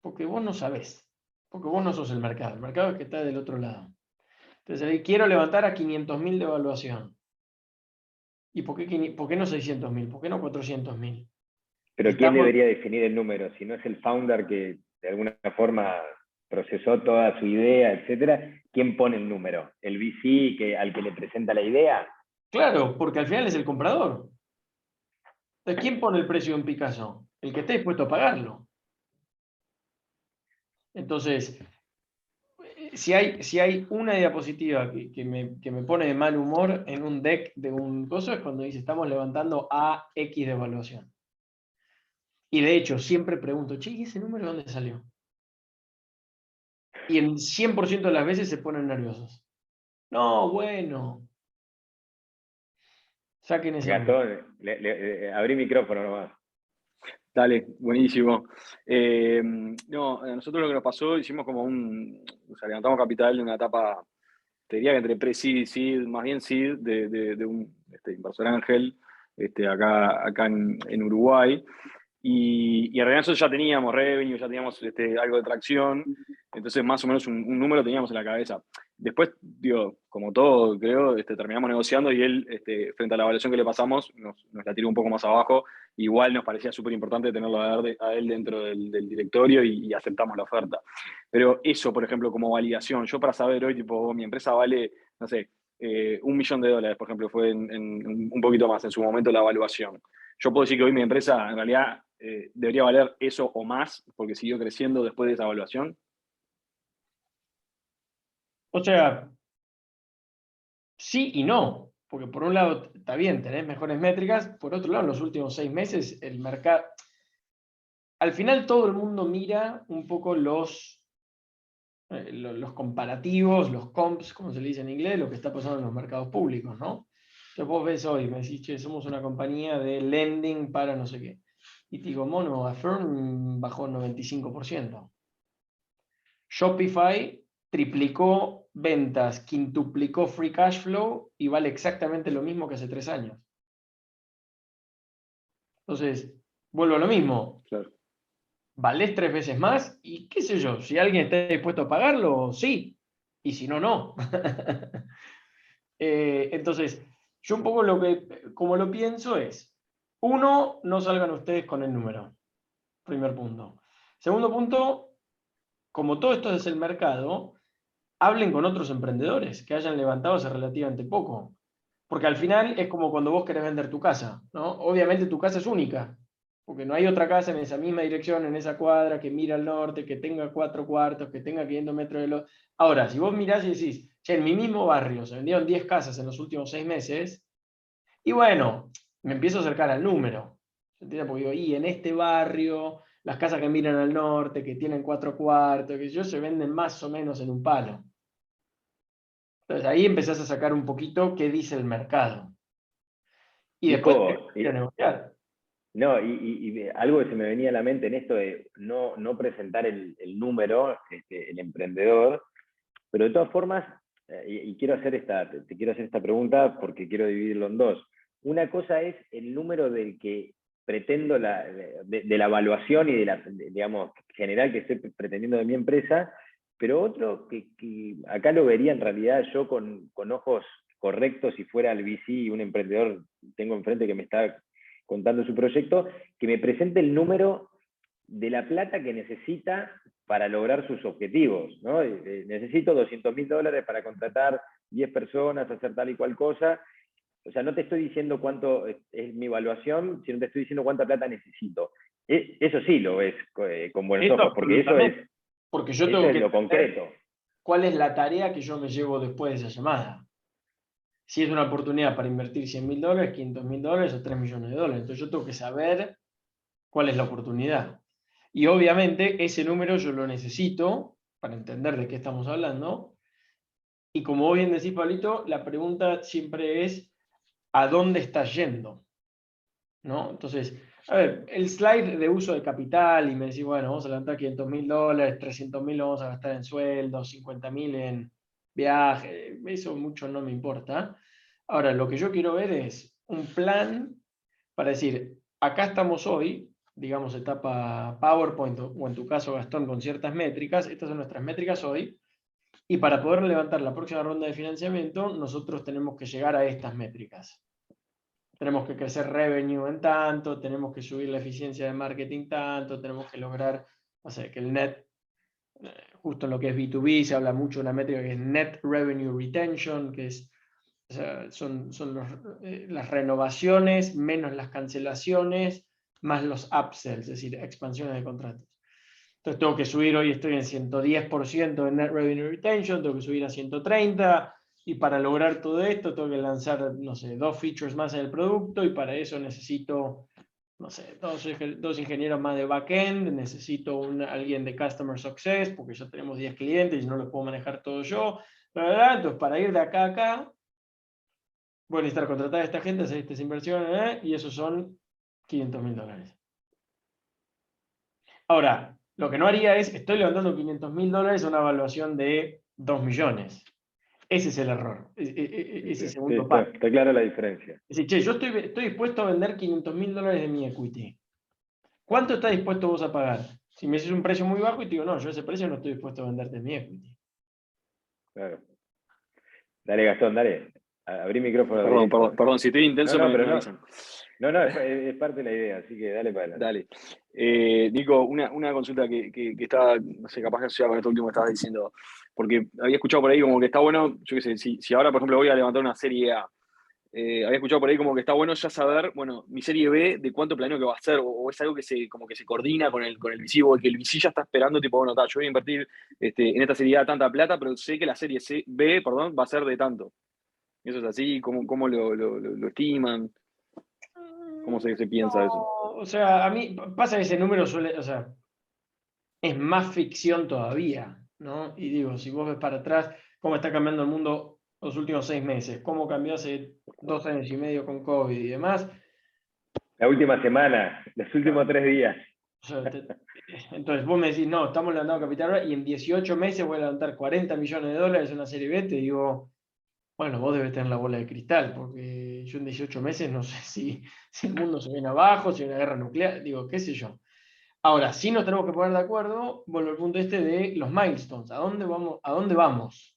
Porque vos no sabés. Porque vos no sos el mercado. El mercado es que está del otro lado. Entonces, quiero levantar a 500.000 de evaluación. ¿Y por qué no 600.000? ¿Por qué no 400.000? Pero ¿quién debería definir el número? Si no es el founder que de alguna forma procesó toda su idea, etcétera, ¿quién pone el número? ¿El VC al que le presenta la idea? Claro, porque al final es el comprador. Entonces, ¿quién pone el precio de un Picasso? El que esté dispuesto a pagarlo. Entonces, si hay una diapositiva que me pone de mal humor en un deck de un coso, es cuando dice estamos levantando a X de evaluación. Y de hecho, siempre pregunto, che, ¿y ese número dónde salió? Y en 100% de las veces se ponen nerviosos. No, bueno. Saquen ese número. Gastón, abrí micrófono nomás. Dale, buenísimo. No, a nosotros lo que nos pasó, hicimos como o sea, levantamos capital en una etapa, te diría que entre pre-seed y seed, más bien seed, de un inversor ángel, acá en Uruguay. Y en realidad nosotros ya teníamos revenue, ya teníamos algo de tracción, entonces más o menos un número teníamos en la cabeza. Después, digo, como todo, creo, terminamos negociando y él, frente a la evaluación que le pasamos, nos la tiró un poco más abajo. Igual nos parecía súper importante tenerlo a él dentro del directorio y aceptamos la oferta. Pero eso, por ejemplo, como validación, yo para saber hoy, tipo, mi empresa vale, no sé, $1 millón, por ejemplo, fue un poquito más en su momento la evaluación. Yo puedo decir que hoy mi empresa en realidad debería valer eso o más porque siguió creciendo después de esa evaluación. O sea, sí y no. Porque por un lado, está bien, tenés mejores métricas. Por otro lado, en los últimos 6 meses, el mercado... Al final todo el mundo mira un poco los comparativos, los comps, como se le dice en inglés, lo que está pasando en los mercados públicos, ¿no? Entonces vos ves hoy, me decís, che, somos una compañía de lending para no sé qué. Y te digo, mono, Affirm bajó 95%. Shopify triplicó ventas, quintuplicó free cash flow y vale exactamente lo mismo que hace 3 años. Entonces, vuelvo a lo mismo. Claro. Valés 3 veces más y qué sé yo, si alguien está dispuesto a pagarlo, sí. Y si no, no. Entonces, yo un poco como lo pienso es, uno, no salgan ustedes con el número. Primer punto. Segundo punto, como todo esto es el mercado, hablen con otros emprendedores que hayan levantado hace relativamente poco. Porque al final es como cuando vos querés vender tu casa, ¿no? Obviamente tu casa es única, porque no hay otra casa en esa misma dirección, en esa cuadra, que mira al norte, que tenga 4 cuartos, que tenga 500 metros de los... Ahora, si vos mirás y decís, che, en mi mismo barrio se vendieron 10 casas en los últimos 6 meses, y bueno, me empiezo a acercar al número. ¿Entiendes? Porque digo, y en este barrio, las casas que miran al norte, que tienen 4 cuartos, que yo, se venden más o menos en un palo. Entonces ahí empezás a sacar un poquito qué dice el mercado. Y después te a negociar. No, y algo que se me venía a la mente en esto de no presentar el número, el emprendedor, pero de todas formas, y quiero hacer te quiero hacer esta pregunta porque quiero dividirlo en dos. Una cosa es el número del que pretendo de la evaluación y digamos, general que estoy pretendiendo de mi empresa, pero otro que acá lo vería en realidad yo con ojos correctos si fuera el VC y un emprendedor tengo enfrente que me está contando su proyecto, que me presente el número de la plata que necesita para lograr sus objetivos, ¿no? Necesito $200.000 para contratar 10 personas, hacer tal y cual cosa. O sea, no te estoy diciendo cuánto es mi evaluación, sino te estoy diciendo cuánta plata necesito. Eso sí lo ves con buenos ojos, porque eso es lo concreto. ¿Cuál es la tarea que yo me llevo después de esa llamada? Si es una oportunidad para invertir $100.000, $500.000 o $3 millones. Entonces yo tengo que saber cuál es la oportunidad. Y obviamente ese número yo lo necesito para entender de qué estamos hablando. Y como vos bien decís, Pablito, la pregunta siempre es ¿a dónde estás yendo? ¿No? Entonces, a ver, el slide de uso de capital y me decís, bueno, vamos a levantar $500.000, $300.000 lo vamos a gastar en sueldos, $50.000 en viaje, eso mucho no me importa. Ahora, lo que yo quiero ver es un plan para decir, acá estamos hoy, digamos etapa PowerPoint o en tu caso Gastón con ciertas métricas, estas son nuestras métricas hoy, y para poder levantar la próxima ronda de financiamiento, nosotros tenemos que llegar a estas métricas. Tenemos que crecer revenue en tanto, tenemos que subir la eficiencia de marketing tanto, tenemos que lograr, o sea, que el net, justo en lo que es B2B, se habla mucho de una métrica que es Net Revenue Retention, que es, o sea, son las renovaciones menos las cancelaciones, más los upsells, es decir, expansiones de contratos. Entonces tengo que subir, hoy estoy en 110% de Net Revenue Retention, tengo que subir a 130%, y para lograr todo esto tengo que lanzar, no sé, 2 features más en el producto, y para eso necesito, no sé, dos ingenieros más de backend, necesito alguien de Customer Success, porque ya tenemos 10 clientes y no los puedo manejar todo yo. Entonces, para ir de acá a acá, voy a necesitar contratar a esta gente, hacer estas inversiones, y esos son $500.000. Ahora, lo que no haría es, estoy levantando $500.000 a una evaluación de 2 millones. Ese es el error, ese segundo paso. Está clara la diferencia. Es decir, che, yo estoy dispuesto a vender $500.000 de mi equity. ¿Cuánto estás dispuesto vos a pagar? Si me dices un precio muy bajo y te digo, no, yo ese precio no estoy dispuesto a venderte mi equity. Claro. Dale, Gastón, dale. Abrí micrófono. Perdón, si estoy intenso me avisan. No, es parte de la idea, así que dale para adelante. Dale. Nico, una consulta que está, no sé, capaz que asociada con esto último que estabas diciendo, porque había escuchado por ahí como que está bueno, yo qué sé, si ahora, por ejemplo, voy a levantar una serie A, había escuchado por ahí como que está bueno ya saber, bueno, mi serie B, de cuánto planeo que va a ser, o es algo que como que se coordina con el VC, o que el VC ya está esperando, tipo, bueno, yo voy a invertir en esta serie A tanta plata, pero sé que la serie B, va a ser de tanto. ¿Eso es así? ¿Cómo lo estiman? ¿Cómo se piensa eso? O sea, a mí pasa que ese número suele, o sea, es más ficción todavía, ¿no? Y digo, si vos ves para atrás cómo está cambiando el mundo los últimos 6 meses, cómo cambió hace 2 años y medio con COVID y demás. La última semana, los últimos 3 días. O sea, entonces vos me decís, no, estamos levantando capital ahora y en 18 meses voy a levantar $40 millones en una serie B, te digo, bueno, vos debes tener la bola de cristal, porque yo en 18 meses no sé si el mundo se viene abajo, si hay una guerra nuclear, digo, qué sé yo. Ahora, sí nos tenemos que poner de acuerdo, vuelvo al punto de los milestones, ¿a dónde vamos?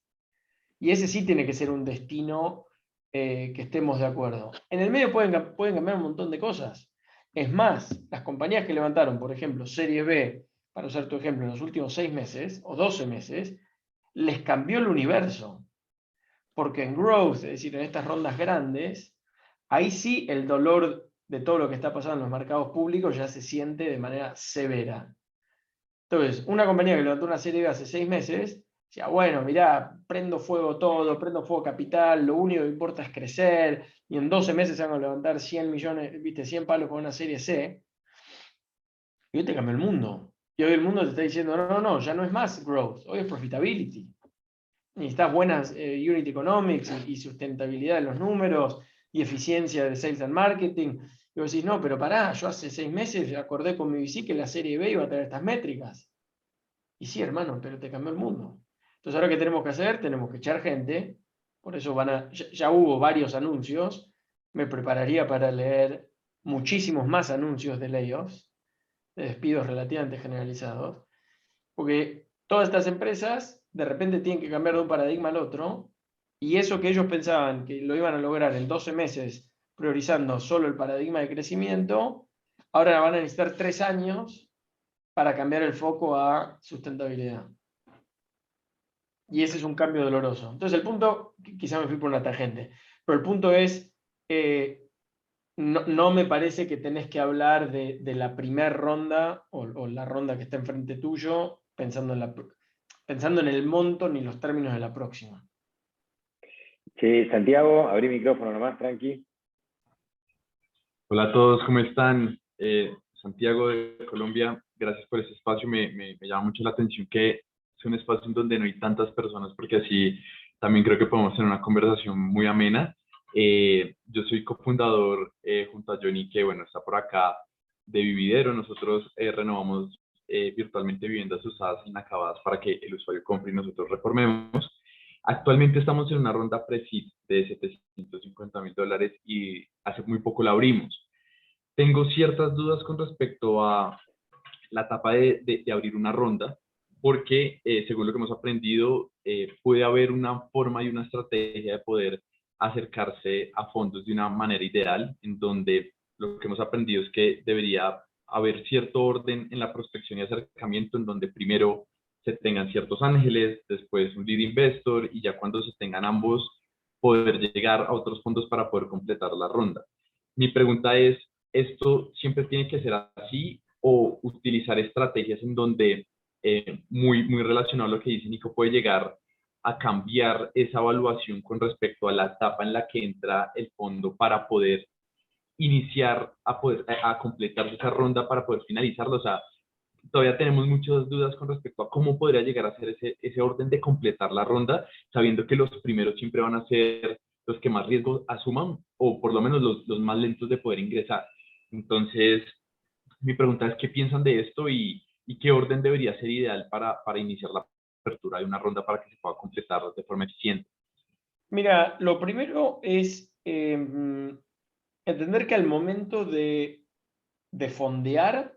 Y ese sí tiene que ser un destino que estemos de acuerdo. En el medio pueden cambiar un montón de cosas. Es más, las compañías que levantaron, por ejemplo, Serie B, para usar tu ejemplo, en los últimos 6 meses o 12 meses, les cambió el universo. Porque en growth, es decir, en estas rondas grandes, ahí sí el dolor de todo lo que está pasando en los mercados públicos ya se siente de manera severa. Entonces, una compañía que levantó una serie B hace 6 meses, decía, bueno, mirá, prendo fuego todo, prendo fuego capital, lo único que importa es crecer, y en 12 meses se van a levantar 100 millones, viste, 100 palos con una serie C, y hoy te cambió el mundo. Y hoy el mundo te está diciendo, no, ya no es más growth, hoy es profitability. Necesitas buenas unit economics y sustentabilidad de los números y eficiencia de sales and marketing. Y vos decís, no, pero pará, yo hace 6 meses acordé con mi VC que la serie B iba a tener estas métricas. Y sí, hermano, pero te cambió el mundo. Entonces, ahora, ¿qué tenemos que hacer? Tenemos que echar gente. Por eso ya hubo varios anuncios. Me prepararía para leer muchísimos más anuncios de layoffs, de despidos relativamente generalizados. Porque todas estas empresas de repente tienen que cambiar de un paradigma al otro, y eso que ellos pensaban que lo iban a lograr en 12 meses priorizando solo el paradigma de crecimiento, ahora van a necesitar 3 años para cambiar el foco a sustentabilidad. Y ese es un cambio doloroso. Entonces el punto, quizá me fui por una tangente, pero el punto es, no me parece que tenés que hablar de la primera ronda o la ronda que está enfrente tuyo pensando en el monto ni los términos de la próxima. Sí, Santiago, abrí micrófono nomás, tranqui. Hola a todos, ¿cómo están? Santiago de Colombia, gracias por este espacio. Me llama mucho la atención que es un espacio en donde no hay tantas personas, porque así también creo que podemos tener una conversación muy amena. Yo soy cofundador junto a Johnny, que bueno, está por acá, de Vividero. Nosotros renovamos virtualmente viviendas usadas inacabadas para que el usuario compre y nosotros reformemos. Actualmente estamos en una ronda pre-seed de $750,000 y hace muy poco la abrimos. Tengo ciertas dudas con respecto a la etapa de abrir una ronda, porque según lo que hemos aprendido, puede haber una forma y una estrategia de poder acercarse a fondos de una manera ideal, en donde lo que hemos aprendido es que debería haber cierto orden en la prospección y acercamiento, en donde primero se tengan ciertos ángeles, después un lead investor, y ya cuando se tengan ambos, poder llegar a otros fondos para poder completar la ronda. Mi pregunta es, ¿esto siempre tiene que ser así o utilizar estrategias en donde, muy relacionado a lo que dice Nico, puede llegar a cambiar esa evaluación con respecto a la etapa en la que entra el fondo para poder iniciar a completar esa ronda para poder finalizarlo? O sea, todavía tenemos muchas dudas con respecto a cómo podría llegar a ser ese orden de completar la ronda, sabiendo que los primeros siempre van a ser los que más riesgo asuman, o por lo menos los más lentos de poder ingresar. Entonces, mi pregunta es, ¿qué piensan de esto y qué orden debería ser ideal para iniciar la apertura de una ronda para que se pueda completar de forma eficiente? Mira, lo primero es entender que al momento de fondear,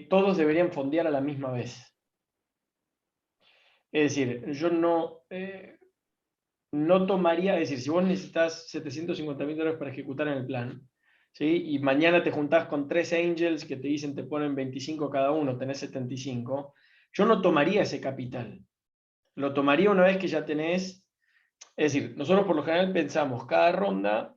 todos deberían fondear a la misma vez. Es decir, yo no tomaría, es decir, si vos necesitas $750,000 para ejecutar en el plan, ¿sí? Y mañana te juntás con 3 angels que te dicen te ponen 25 cada uno, tenés 75, yo no tomaría ese capital. Lo tomaría una vez que ya tenés, es decir, nosotros por lo general pensamos cada ronda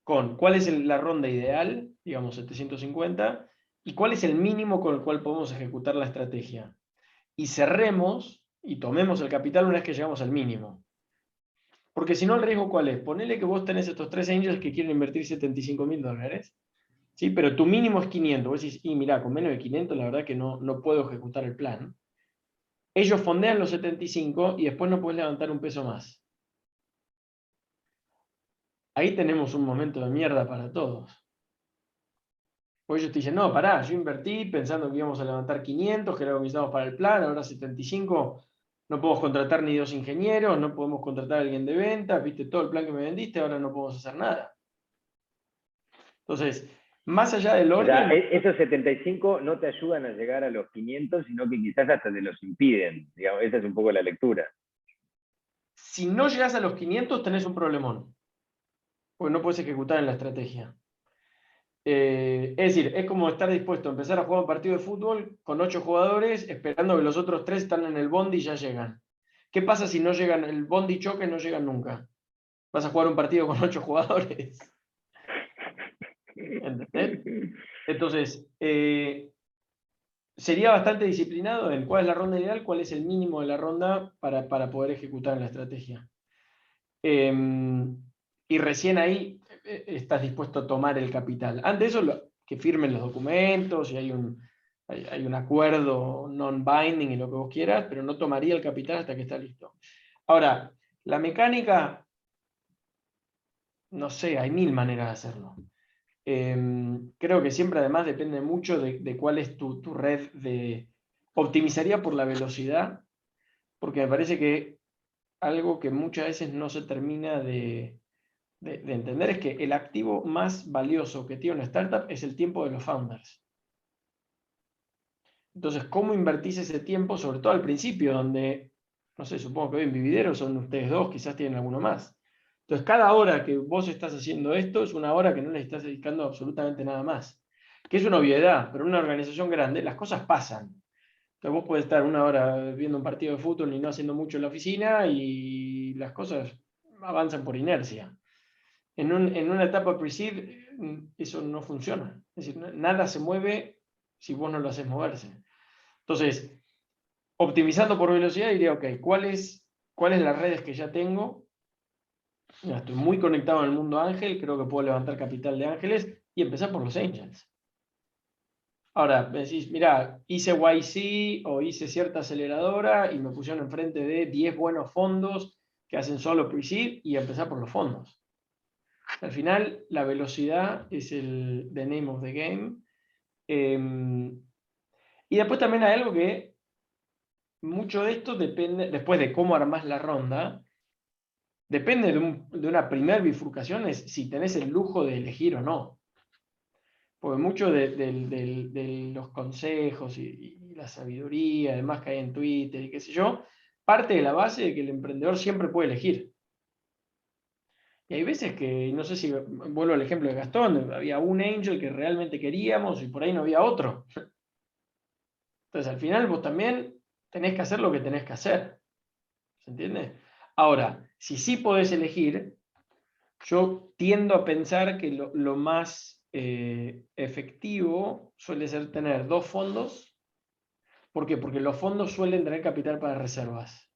con cuál es la ronda ideal, digamos 750, y cuál es el mínimo con el cual podemos ejecutar la estrategia. Y cerremos y tomemos el capital una vez que llegamos al mínimo. Porque si no, el riesgo ¿cuál es? Ponele que vos tenés estos 3 angels que quieren invertir $75,000, ¿sí? Pero tu mínimo es 500. Vos decís, y mirá, con menos de 500 la verdad que no puedo ejecutar el plan. Ellos fondean los 75 y después no puedes levantar un peso más. Ahí tenemos un momento de mierda para todos. Pues ellos te dicen, no, pará, yo invertí pensando que íbamos a levantar 500, que era lo que necesitábamos para el plan, ahora 75, no podemos contratar ni 2 ingenieros, no podemos contratar a alguien de ventas, viste todo el plan que me vendiste, ahora no podemos hacer nada. Entonces, más allá del O sea, orden, esos 75 no te ayudan a llegar a los 500, sino que quizás hasta te los impiden. Digamos, esa es un poco la lectura. si no llegas a los 500 tenés un problemón, porque no puedes ejecutar en la estrategia. Es decir, es como estar dispuesto a empezar a jugar un partido de fútbol con 8 jugadores, esperando que los otros 3 están en el bondi y ya llegan. ¿Qué pasa si no llegan, el bondi choque y no llegan nunca? Vas a jugar un partido con 8 jugadores. ¿Entendés? Entonces, sería bastante disciplinado en cuál es la ronda ideal, cuál es el mínimo de la ronda para poder ejecutar la estrategia. Y recién ahí estás dispuesto a tomar el capital. Antes de eso, que firmen los documentos y hay un acuerdo non-binding y lo que vos quieras, pero no tomaría el capital hasta que está listo. Ahora, la mecánica, no sé, hay 1000 maneras de hacerlo. Creo que siempre además depende mucho de cuál es tu red de... Optimizaría por la velocidad, porque me parece que algo que muchas veces no se termina de entender es que el activo más valioso que tiene una startup es el tiempo de los founders. Entonces, ¿cómo invertís ese tiempo? Sobre todo al principio, donde, no sé, supongo que hoy en Vividero son ustedes dos, quizás tienen alguno más. Entonces, cada hora que vos estás haciendo esto es una hora que no le estás dedicando absolutamente nada más. Que es una obviedad, pero en una organización grande las cosas pasan. Entonces, vos podés estar una hora viendo un partido de fútbol y no haciendo mucho en la oficina y las cosas avanzan por inercia. En una etapa pre-seed eso no funciona. Es decir, nada se mueve si vos no lo haces moverse. Entonces, optimizando por velocidad, diría, ok, ¿cuáles las redes que ya tengo? Ya estoy muy conectado en el mundo ángel, creo que puedo levantar capital de ángeles y empezar por los angels. Ahora, me decís, mira, hice YC o hice cierta aceleradora y me pusieron enfrente de 10 buenos fondos que hacen solo pre-seed y empezar por los fondos. Al final, la velocidad es the name of the game. Y después también hay algo que mucho de esto depende, después de cómo armás la ronda, depende de una primer bifurcación, es si tenés el lujo de elegir o no. Porque mucho de los consejos y la sabiduría, además que hay en Twitter y qué sé yo, parte de la base de que el emprendedor siempre puede elegir. Y hay veces que, no sé si vuelvo al ejemplo de Gastón, había un angel que realmente queríamos y por ahí no había otro. Entonces al final vos también tenés que hacer lo que tenés que hacer. ¿Se entiende? Ahora, si sí podés elegir, yo tiendo a pensar que lo más efectivo suele ser tener dos fondos. ¿Por qué? Porque los fondos suelen tener capital para reservas.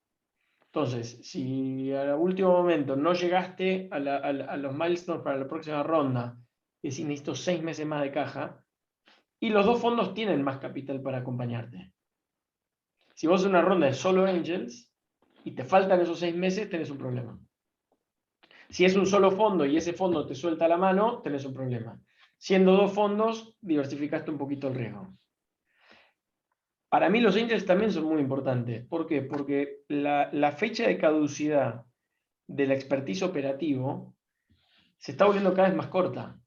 Entonces, si al último momento no llegaste a los milestones para la próxima ronda, es decir, necesito 6 meses más de caja, y los dos fondos tienen más capital para acompañarte. Si vos haces una ronda de solo angels y te faltan esos 6 meses, tenés un problema. Si es un solo fondo y ese fondo te suelta la mano, tenés un problema. Siendo dos fondos, diversificaste un poquito el riesgo. Para mí los angels también son muy importantes. ¿Por qué? Porque la fecha de caducidad del expertise operativo se está volviendo cada vez más corta.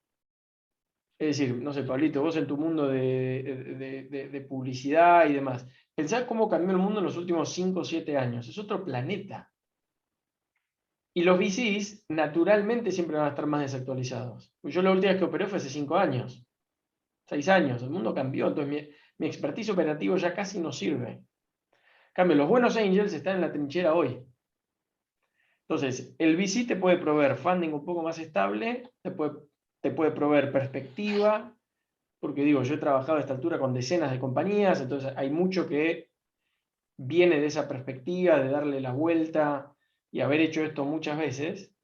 Es decir, no sé, Pablito, vos en tu mundo de publicidad y demás, pensá cómo cambió el mundo en los últimos 5 o 7 años. Es otro planeta. Y los VCs, naturalmente, siempre van a estar más desactualizados. Yo la última vez que operé fue hace 5 años, 6 años. El mundo cambió, entonces mi expertise operativo ya casi no sirve. En cambio, los buenos angels están en la trinchera hoy. Entonces, el VC te puede proveer funding un poco más estable, te puede proveer perspectiva, porque digo, yo he trabajado a esta altura con decenas de compañías, entonces hay mucho que viene de esa perspectiva, de darle la vuelta y haber hecho esto muchas veces,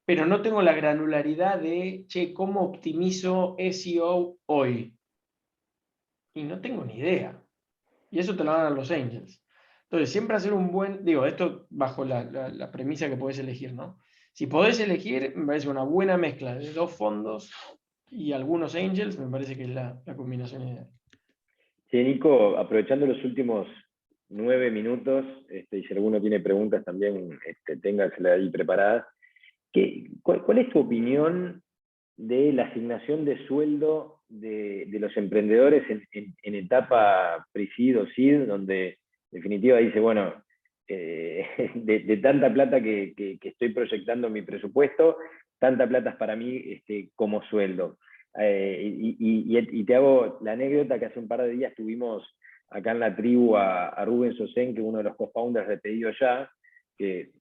pero no tengo la granularidad de, che, ¿cómo optimizo SEO hoy? Y no tengo ni idea. Y eso te lo dan a los angels. Entonces, siempre hacer un buen, digo, esto bajo la premisa que podés elegir, ¿no? Si podés elegir, me parece una buena mezcla de dos fondos y algunos angels, me parece que es la combinación ideal. Sí, Nico, aprovechando los últimos 9 minutos, y si alguno tiene preguntas también, ténganselas ahí preparadas. ¿Cuál es tu opinión de la asignación de sueldo de los emprendedores en etapa pre-seed o seed, donde en definitiva dice, bueno, de tanta plata que estoy proyectando en mi presupuesto, tanta plata es para mí como sueldo? Y te hago la anécdota que hace un par de días tuvimos acá en la tribu a Rubén Sosén, que es uno de los co-founders de Pedido Ya, que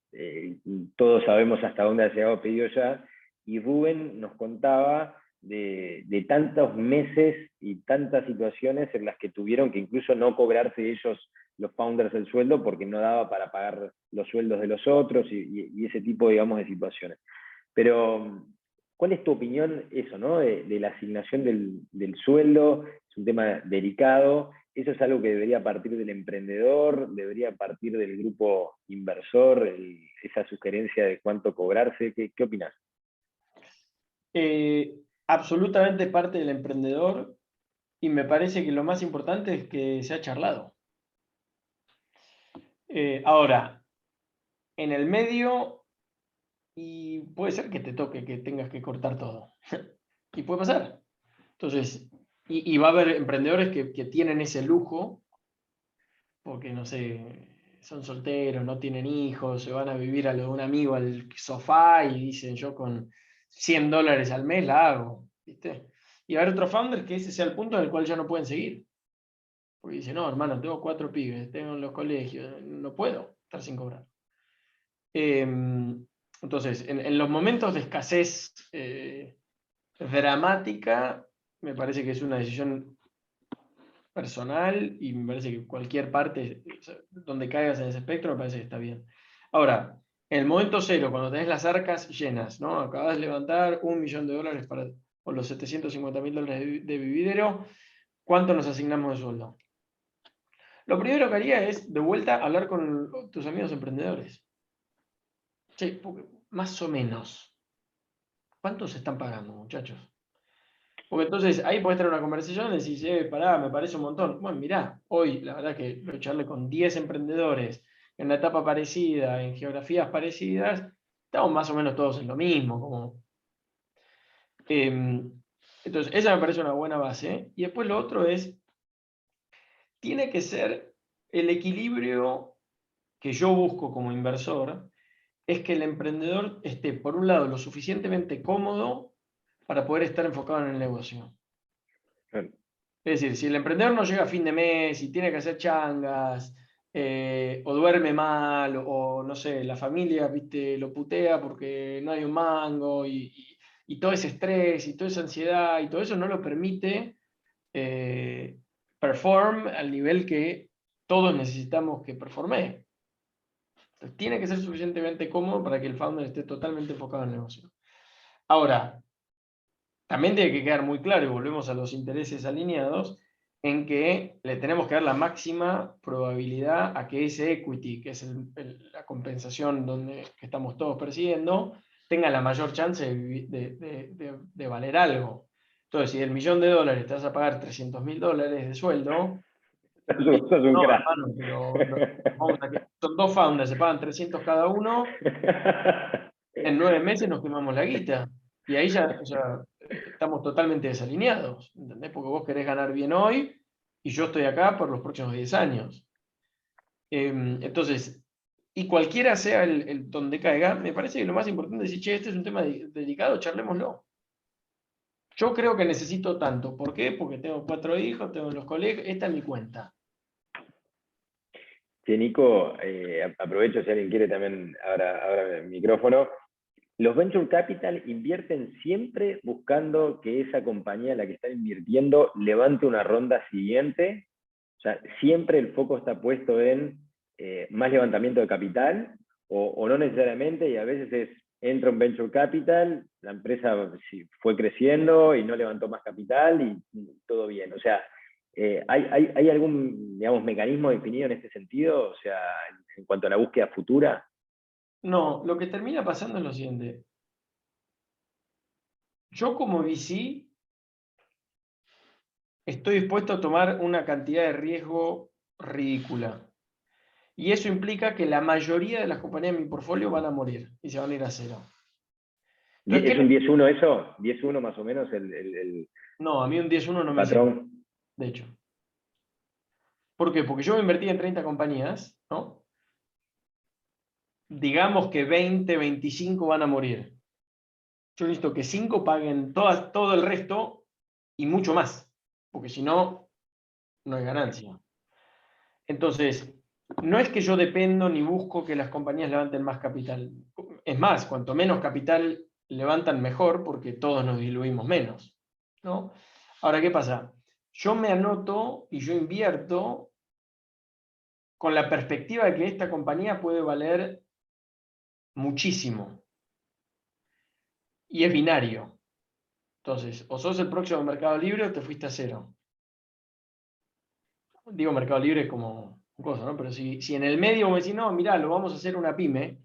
todos sabemos hasta dónde ha llegado Pedido Ya, y Rubén nos contaba de tantos meses y tantas situaciones en las que tuvieron que incluso no cobrarse ellos, los founders, el sueldo porque no daba para pagar los sueldos de los otros y ese tipo, digamos, de situaciones. Pero, ¿cuál es tu opinión eso, ¿no? de la asignación del sueldo? Es un tema delicado. ¿Eso es algo que debería partir del emprendedor? ¿Debería partir del grupo inversor? Esa sugerencia de cuánto cobrarse. ¿Qué opinás? Absolutamente parte del emprendedor, y me parece que lo más importante es que se ha charlado. Ahora, en el medio, y puede ser que te toque, que tengas que cortar todo. Y puede pasar. Entonces, y va a haber emprendedores que tienen ese lujo, porque no sé, son solteros, no tienen hijos, se van a vivir a lo de un amigo al sofá y dicen, yo con $100 al mes la hago, ¿viste? Y va a haber otros founders que ese sea el punto en el cual ya no pueden seguir. Porque dicen, no, hermano, tengo 4 pibes, tengo en los colegios, no puedo estar sin cobrar. Entonces, en los momentos de escasez dramática, me parece que es una decisión personal y me parece que cualquier parte donde caigas en ese espectro me parece que está bien. Ahora, en el momento cero, cuando tenés las arcas llenas, ¿no? Acabas de levantar $1 millón o los $750.000 de vividero, ¿cuánto nos asignamos de sueldo? Lo primero que haría es, de vuelta, hablar con tus amigos emprendedores. Che, más o menos, ¿cuánto se están pagando, muchachos? Porque entonces ahí podés tener una conversación y decís, pará, me parece un montón. Bueno, mirá, hoy la verdad que lo charlé con 10 emprendedores en una etapa parecida, en geografías parecidas, estamos más o menos todos en lo mismo. Entonces, esa me parece una buena base. Y después lo otro es, tiene que ser el equilibrio que yo busco como inversor, es que el emprendedor esté, por un lado, lo suficientemente cómodo para poder estar enfocado en el negocio. Claro. Es decir, si el emprendedor no llega a fin de mes y tiene que hacer changas, o duerme mal, o no sé, la familia, viste, lo putea porque no hay un mango, y todo ese estrés, y toda esa ansiedad, y todo eso no lo permite perform al nivel que todos necesitamos que performe. Entonces, tiene que ser suficientemente cómodo para que el founder esté totalmente enfocado en el negocio. Ahora, también tiene que quedar muy claro, y volvemos a los intereses alineados, en que le tenemos que dar la máxima probabilidad a que ese equity, que es la compensación que estamos todos persiguiendo, tenga la mayor chance de valer algo. Entonces, si del $1.000.000 te vas a pagar $300.000 de sueldo, Sos un no, crack. hermano, pero son 2 founders, se pagan 300 cada uno, en 9 meses nos quemamos la guita. Y ahí ya estamos totalmente desalineados, ¿entendés? Porque vos querés ganar bien hoy y yo estoy acá por los próximos 10 años. Entonces, y cualquiera sea el donde caiga, me parece que lo más importante es decir, che, este es un tema delicado, charlémoslo. Yo creo que necesito tanto. ¿Por qué? Porque tengo 4 hijos, tengo los colegas, esta es mi cuenta. Che, Nico, aprovecho si alguien quiere también, ahora el micrófono. Los venture capital invierten siempre buscando que esa compañía a la que están invirtiendo levante una ronda siguiente. O sea, siempre el foco está puesto en más levantamiento de capital, o no necesariamente, y a veces entra un venture capital, la empresa fue creciendo y no levantó más capital y todo bien. O sea, ¿hay algún, digamos, mecanismo definido en este sentido? O sea, en cuanto a la búsqueda futura. No, lo que termina pasando es lo siguiente. Yo como VC estoy dispuesto a tomar una cantidad de riesgo ridícula. Y eso implica que la mayoría de las compañías de mi portfolio van a morir y se van a ir a cero. Entonces, ¿Es un 10-1 eso? ¿10-1 más o menos el no, a mí un 10-1 no me sirve, patrón? de hecho. ¿Por qué? Porque yo me invertí en 30 compañías, ¿no? Digamos que 20, 25 van a morir. Yo necesito que 5 paguen todo el resto y mucho más, porque si no, no hay ganancia. Entonces, no es que yo dependo ni busco que las compañías levanten más capital. Es más, cuanto menos capital levantan, mejor, porque todos nos diluimos menos, ¿no? Ahora, ¿qué pasa? Yo me anoto y yo invierto con la perspectiva de que esta compañía puede valer muchísimo. Y es binario. Entonces, o sos el próximo Mercado Libre o te fuiste a cero. Digo Mercado Libre como cosa, ¿no? Pero si en el medio me decís, no, mirá, lo vamos a hacer una pyme,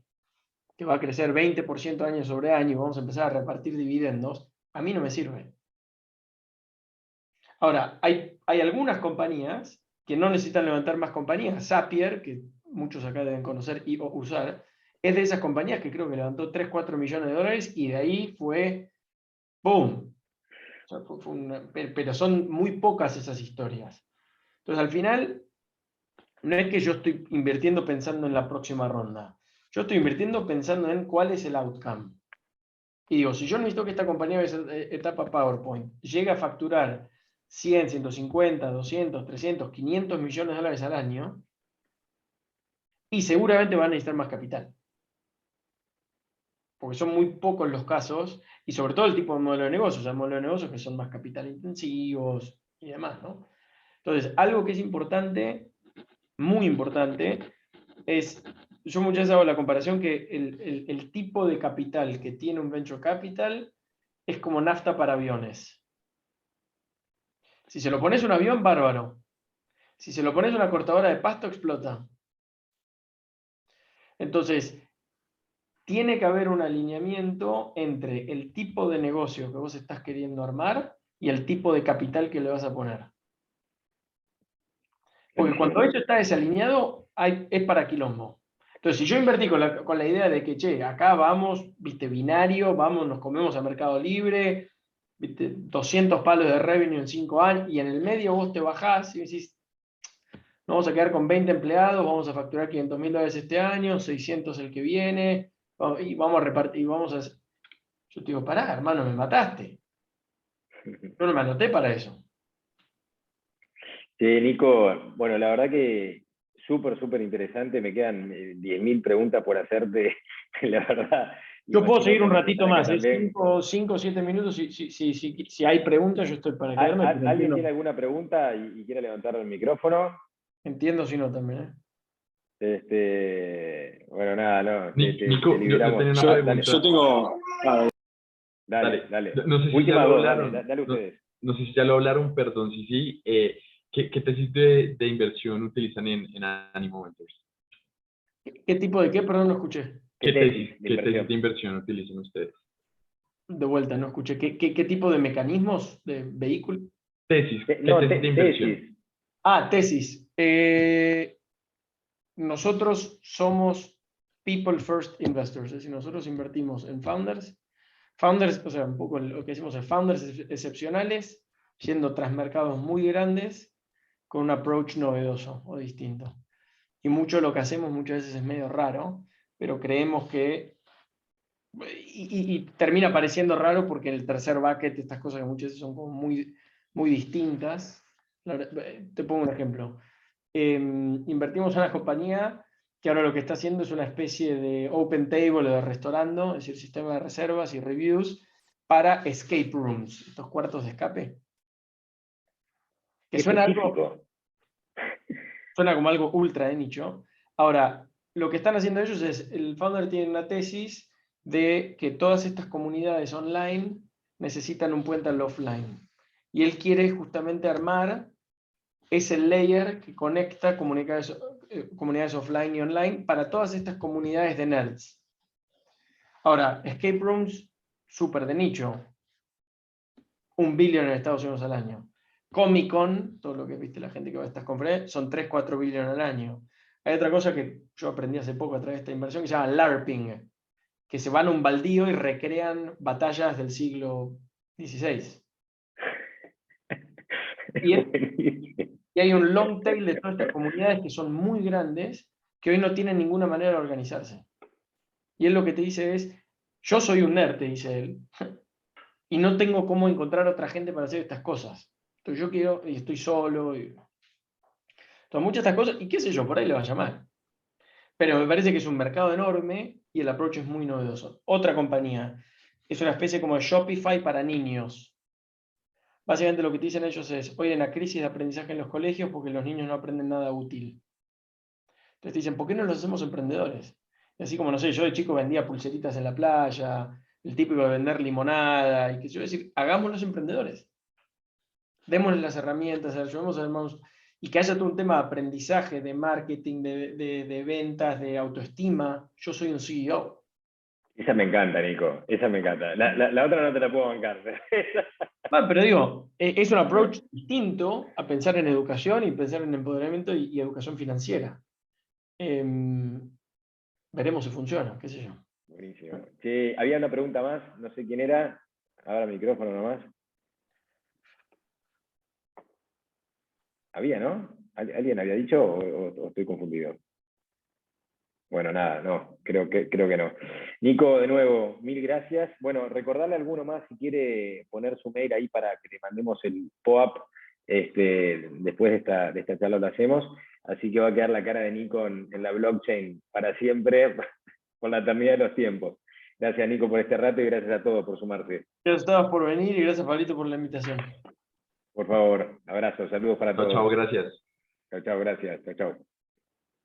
que va a crecer 20% año sobre año y vamos a empezar a repartir dividendos, a mí no me sirve. Ahora, hay algunas compañías que no necesitan levantar más compañías. Zapier, que muchos acá deben conocer y o usar, es de esas compañías que creo que levantó 3, 4 millones de dólares y de ahí fue ¡boom! O sea, pero son muy pocas esas historias. Entonces, al final, no es que yo estoy invirtiendo pensando en la próxima ronda. Yo estoy invirtiendo pensando en cuál es el outcome. Y digo, si yo necesito que esta compañía de etapa PowerPoint llegue a facturar 100, 150, 200, 300, 500 millones de dólares al año, y seguramente van a necesitar más capital. Porque son muy pocos los casos, y sobre todo el tipo de modelo de negocios, hay modelos de negocios que son más capital intensivos y demás, ¿no? Entonces, algo que es importante, muy importante, es, yo muchas veces hago la comparación que el tipo de capital que tiene un venture capital es como nafta para aviones. Si se lo pones a un avión, bárbaro. Si se lo pones a una cortadora de pasto, explota. Entonces, tiene que haber un alineamiento entre el tipo de negocio que vos estás queriendo armar y el tipo de capital que le vas a poner. Porque cuando eso está desalineado, es para quilombo. Entonces, si yo invertí con la idea de que, che, acá vamos, viste, binario, vamos, nos comemos a Mercado Libre, viste, 200 palos de revenue en 5 años, y en el medio vos te bajás y decís, nos vamos a quedar con 20 empleados, vamos a facturar $500.000 este año, 600 el que viene, y vamos a repartir, Yo te digo, pará, hermano, me mataste. Yo no me anoté para eso. Sí, Nico, bueno, la verdad que súper interesante. Me quedan 10.000 preguntas por hacerte, la verdad. Yo puedo Imagino seguir que un Nico ratito están acá más, también. 5 o 7 minutos. Si hay preguntas, yo estoy para quedarme. Pero ¿Alguien tiene alguna pregunta y quiere levantar el micrófono? entiendo si no también. Bueno, nada, no, te Nico, yo liberamos. tenía una Dale, pregunta. Yo tengo... dale. No sé si ya Últimas lo dos, hablaron. dale ustedes. No sé si ya lo hablaron, perdón, sí. ¿Qué tesis de inversión utilizan en Animo Ventures? ¿Qué tipo de qué? Perdón, no escuché. ¿Qué tesis de ¿Qué tesis de inversión? inversión utilizan ustedes? De vuelta, no escuché. ¿Qué tipo de mecanismos de vehículo? Tesis, ¿qué No, tesis de inversión? tesis. Tesis. Nosotros somos People First Investors, es decir, nosotros invertimos en founders. Founders, o sea, un poco lo que decimos es founders excepcionales, yendo tras mercados muy grandes, con un approach novedoso o distinto. Y mucho lo que hacemos muchas veces es medio raro, pero creemos que... Y termina pareciendo raro porque en el tercer bucket estas cosas que muchas veces son como muy distintas. Te pongo un ejemplo. Invertimos en una compañía que ahora lo que está haciendo es una especie de open table o de restaurando, es decir, sistema de reservas y reviews para escape rooms, estos cuartos de escape. Que Qué específico. suena como algo ultra de nicho. Ahora, lo que están haciendo ellos es, el founder tiene una tesis de que todas estas comunidades online necesitan un puente al offline. Y él quiere justamente armar ese layer que conecta comunidades offline y online para todas estas comunidades de nerds. Ahora, escape rooms, súper de nicho. 1 billón en Estados Unidos al año. Comic Con, todo lo que viste la gente que va a estas conferencias, son 3-4 billones al año. Hay otra cosa que yo aprendí hace poco a través de esta inversión que se llama LARPing, que se van a un baldío y recrean batallas del siglo XVI. Y hay un long tail de todas estas comunidades que son muy grandes, que hoy no tienen ninguna manera de organizarse. Y él lo que te dice es, yo soy un nerd, te dice él, y no tengo cómo encontrar otra gente para hacer estas cosas. Entonces yo quiero, y estoy solo, entonces muchas de estas cosas, y qué sé yo, por ahí le va a llamar. Pero me parece que es un mercado enorme y el approach es muy novedoso. Otra compañía, es una especie como de Shopify para niños. Básicamente lo que te dicen ellos es, hoy hay una crisis de aprendizaje en los colegios porque los niños no aprenden nada útil. Entonces te dicen, ¿por qué no los hacemos emprendedores? Y así como, no sé, yo de chico vendía pulseritas en la playa, el típico de vender limonada, y que yo decir, hagámoslos emprendedores. Démosles las herramientas, ayudemos a hermanos, y que haya todo un tema de aprendizaje, de marketing, de ventas, de autoestima. Yo soy un CEO. Esa me encanta, Nico. Esa me encanta. La otra no te la puedo bancar. Pero digo, es un approach distinto a pensar en educación y pensar en empoderamiento y educación financiera. Veremos si funciona, qué sé yo. Buenísimo. Sí, había una pregunta más, no sé quién era. Ahora el micrófono nomás. Había, ¿no? ¿Alguien había dicho o estoy confundido? Bueno, nada, no, creo que no. Nico, de nuevo, mil gracias. Bueno, recordarle a alguno más si quiere poner su mail ahí para que le mandemos el POAP. Después de esta charla lo hacemos. Así que va a quedar la cara de Nico en la blockchain para siempre, por la eternidad de los tiempos. Gracias, Nico, por este rato y gracias a todos por sumarse. Gracias por venir y gracias, Pablito, por la invitación. Por favor, abrazos, saludos para Chao, todos. chao, gracias. Chao, chao, gracias. Chao, chao.